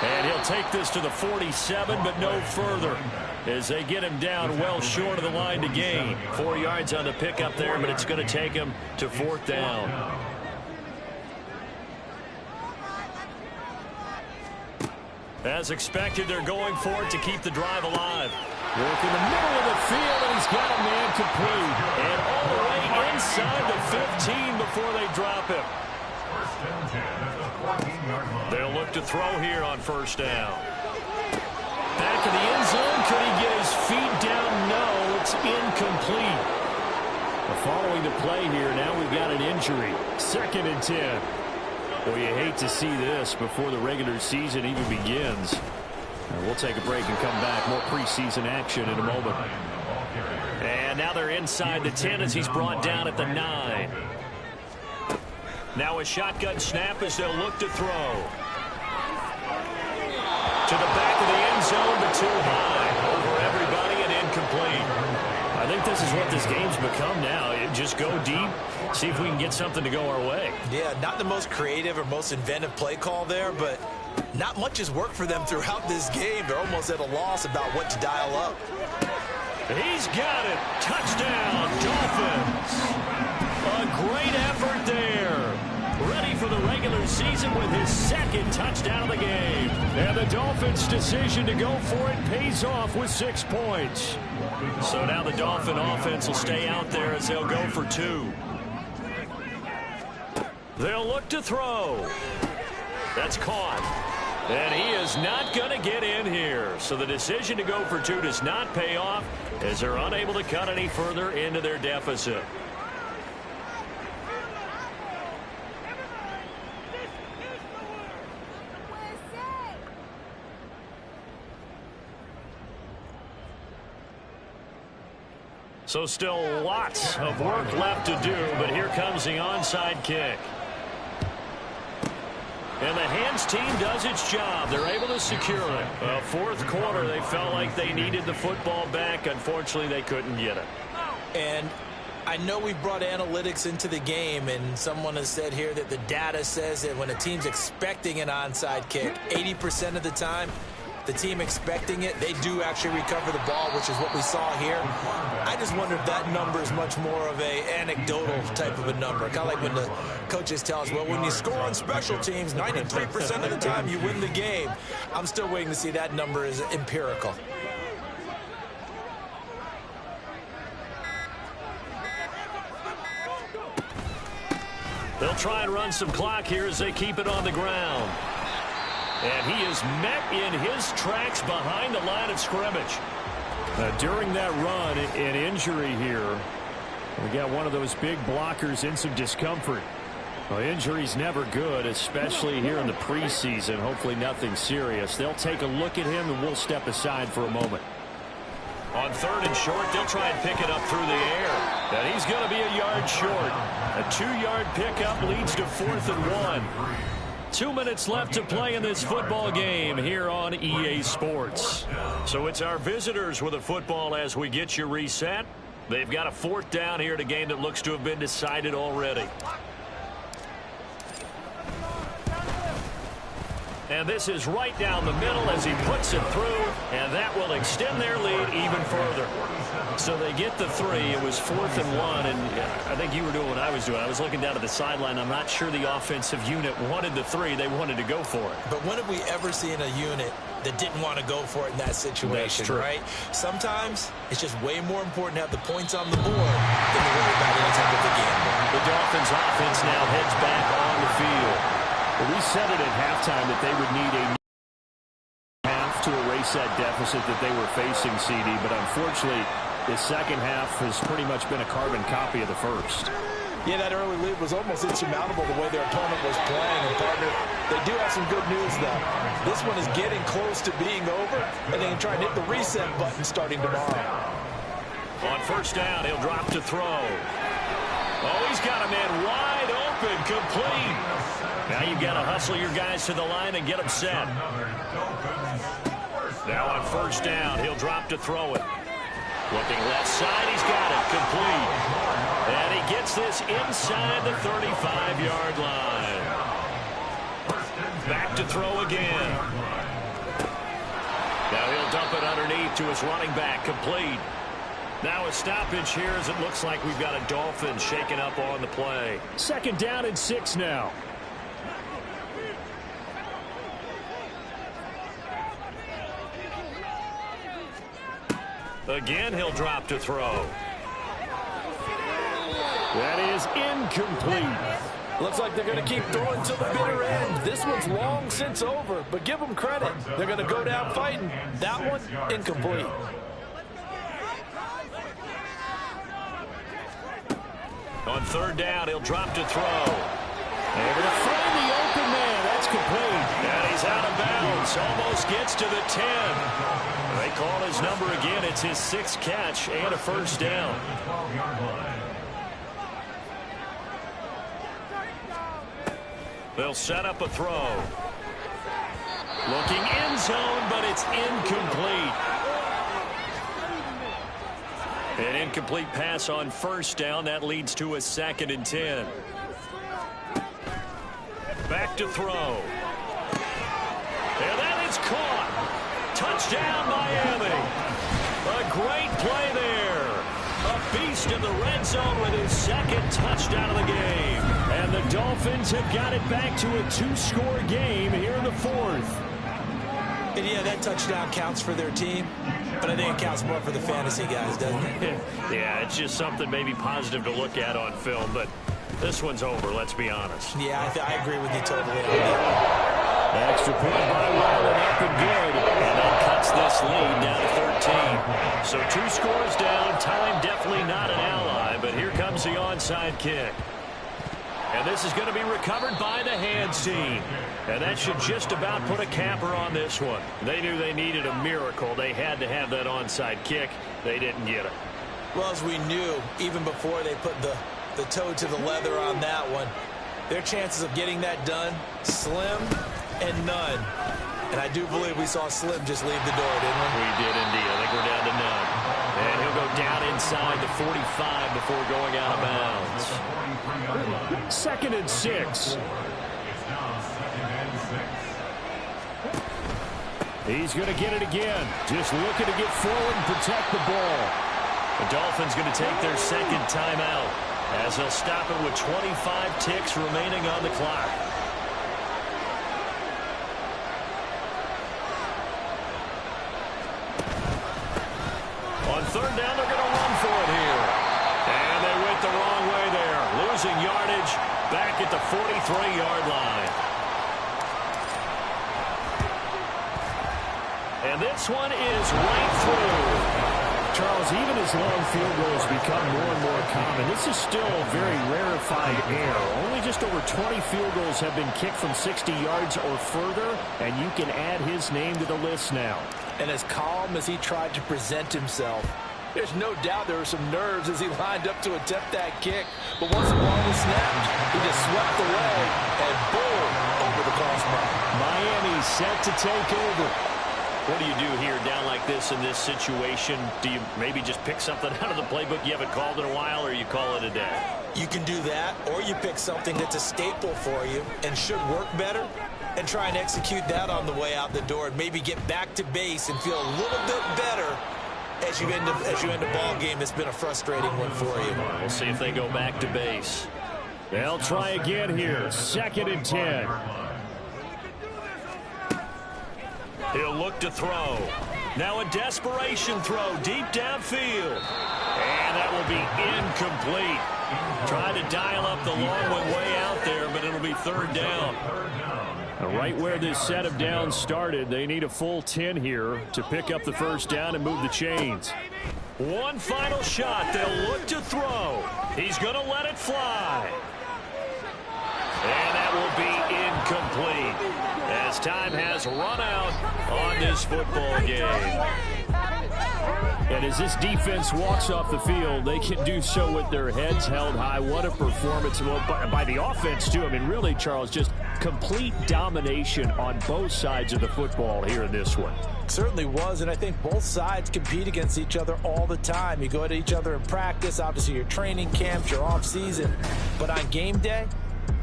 And he'll take this to the 47, but no further, as they get him down well short of the line to gain. 4 yards on the pickup there, but it's going to take him to fourth down. As expected, they're going for it to keep the drive alive. Work in the middle of the field, and he's got a man complete. And all the way inside the 15 before they drop him. They'll look to throw here on first down. Back in the end zone. Could he get his feet down? No, it's incomplete. Following the play here, now we've got an injury. 2nd and 10. Well, you hate to see this before the regular season even begins. We'll take a break and come back. More preseason action in a moment. And now they're inside the 10 as he's brought down at the 9. Now a shotgun snap as they'll look to throw. To the back of the end zone, but too high. Over everybody and incomplete. I think this is what this game's become now. Just go deep, see if we can get something to go our way. Yeah, not the most creative or most inventive play call there, but not much has worked for them throughout this game. They're almost at a loss about what to dial up. He's got it. Touchdown, Dolphins. A great effort there. Ready for the regular season with his 2nd touchdown of the game. And the Dolphins' decision to go for it pays off with 6 points. So now the Dolphin offense will stay out there as they'll go for 2. They'll look to throw. That's caught. And he is not going to get in here. So the decision to go for 2 does not pay off as they're unable to cut any further into their deficit. So still lots of work left to do, but here comes the onside kick. And the hands team does its job. They're able to secure it. Fourth quarter, they felt like they needed the football back. Unfortunately, they couldn't get it. And I know we brought analytics into the game, and someone has said here that the data says that when a team's expecting an onside kick, 80% of the time, the team expecting it, they do actually recover the ball, which is what we saw here. I just wonder if that number is much more of a anecdotal type of a number. Kind of like when the coaches tell us, well, when you score on special teams, 93% of the time you win the game. I'm still waiting to see that number is empirical. They'll try and run some clock here as they keep it on the ground. And he is met in his tracks behind the line of scrimmage. During that run, an injury here. We got one of those big blockers in some discomfort. Well, injury's never good, especially here in the preseason. Hopefully nothing serious. They'll take a look at him, and we'll step aside for a moment. On 3rd and short, they'll try and pick it up through the air. And he's going to be a yard short. A 2-yard pickup leads to 4th and 1. 2 minutes left to play in this football game here on EA Sports. So it's our visitors with a football as we get you reset. They've got a 4th down here in a game that looks to have been decided already. And this is right down the middle as he puts it through, and that will extend their lead even further. So they get the 3. It was 4th and 1, and I think you were doing what I was doing. I was looking down at the sideline. I'm not sure the offensive unit wanted the 3. They wanted to go for it. But when have we ever seen a unit that didn't want to go for it in that situation, right? Sometimes it's just way more important to have the points on the board than to worry about any type of a gamble. The Dolphins offense now heads back on the field. We said it at halftime that they would need a half to erase that deficit that they were facing, CD, but unfortunately the second half has pretty much been a carbon copy of the first. Yeah, that early lead was almost insurmountable the way their opponent was playing. And, partner, they do have some good news, though. This one is getting close to being over, and they can try and hit the reset button starting tomorrow. On 1st down, he'll drop to throw. Oh, he's got a man wide open, complete. Now you've got to hustle your guys to the line and get them set. Now on 1st down, he'll drop to throw it. Looking left side, he's got it, complete. And he gets this inside the 35-yard line. Back to throw again. Now he'll dump it underneath to his running back, complete. Now a stoppage here as it looks like we've got a Dolphins shaking up on the play. 2nd down and 6 now. Again, he'll drop to throw. That is incomplete. Looks like they're going to keep throwing to the bitter end. This one's long since over, but give them credit. They're going to go down fighting. That one, incomplete. On 3rd down, he'll drop to throw. Able to find the open man. That's complete. And he's out of bounds. Almost gets to the 10. They call his number again. It's his 6th catch and a 1st down. They'll set up a throw. Looking end zone, but it's incomplete. An incomplete pass on 1st down. That leads to a 2nd and 10. Back to throw. And that is caught. Touchdown, Miami. A great play there. A beast in the red zone with his 2nd touchdown of the game. And the Dolphins have got it back to a 2-score game here in the 4th. And yeah, that touchdown counts for their team, but I think it counts more for the fantasy guys, doesn't it? Yeah, it's just something maybe positive to look at on film, but this one's over, let's be honest. Yeah, I agree with you totally on that. Extra point by Wilder, up and good. And that cuts this lead down to 13. So 2 scores down. Time definitely not an ally, but here comes the onside kick. And this is going to be recovered by the hands team. And that should just about put a capper on this one. They knew they needed a miracle. They had to have that onside kick. They didn't get it. Well, as we knew, even before they put the toe to the leather on that one, their chances of getting that done, slim and none. And I do believe we saw Slim just leave the door, didn't we? We did indeed. I think we're down to none. And he'll go down inside the 45 before going out of bounds. 2nd and 6. He's going to get it again. Just looking to get forward and protect the ball. The Dolphins going to take their second timeout as they'll stop it with 25 ticks remaining on the clock. On third down, they're going to run for it here. And they went the wrong way there. Losing yardage back at the 43-yard line. And this one is right through. Charles, even as long field goals become more and more common, this is still a very rarefied air. Only just over 20 field goals have been kicked from 60 yards or further, and you can add his name to the list now. And as calm as he tried to present himself, there's no doubt there were some nerves as he lined up to attempt that kick. But once the ball was snapped, he just swept away and boom, over the crossbar. Miami set to take over. What do you do here down like this in this situation? Do you maybe just pick something out of the playbook you haven't called in a while, or you call it a day? You can do that, or you pick something that's a staple for you and should work better and try and execute that on the way out the door and maybe get back to base and feel a little bit better as you end a ball game that's been a frustrating one for you. We'll see if they go back to base. They'll try again here. 2nd and 10. He'll look to throw. Now a desperation throw deep downfield. And that will be incomplete. Tried to dial up the long one way out there, but it'll be third down. Right where this set of downs started, they need a full 10 here to pick up the first down and move the chains. One final shot. They'll look to throw. He's going to let it fly. And that will be incomplete as time has run out on this football game. And as this defense walks off the field, they can do so with their heads held high. What a performance by the offense, too. I mean, really, Charles, just complete domination on both sides of the football here in this one. Certainly was, and I think both sides compete against each other all the time. You go at each other in practice, obviously your training camps, your off-season. But on game day,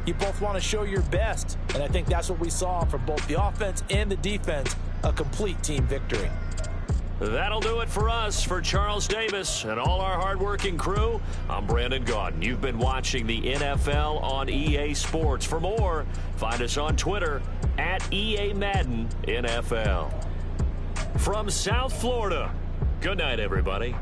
you both want to show your best, and I think that's what we saw from both the offense and the defense, a complete team victory. That'll do it for us. For Charles Davis and all our hardworking crew, I'm Brandon Gaudin. You've been watching the NFL on EA Sports. For more, find us on Twitter at EA Madden NFL. From South Florida, good night, everybody.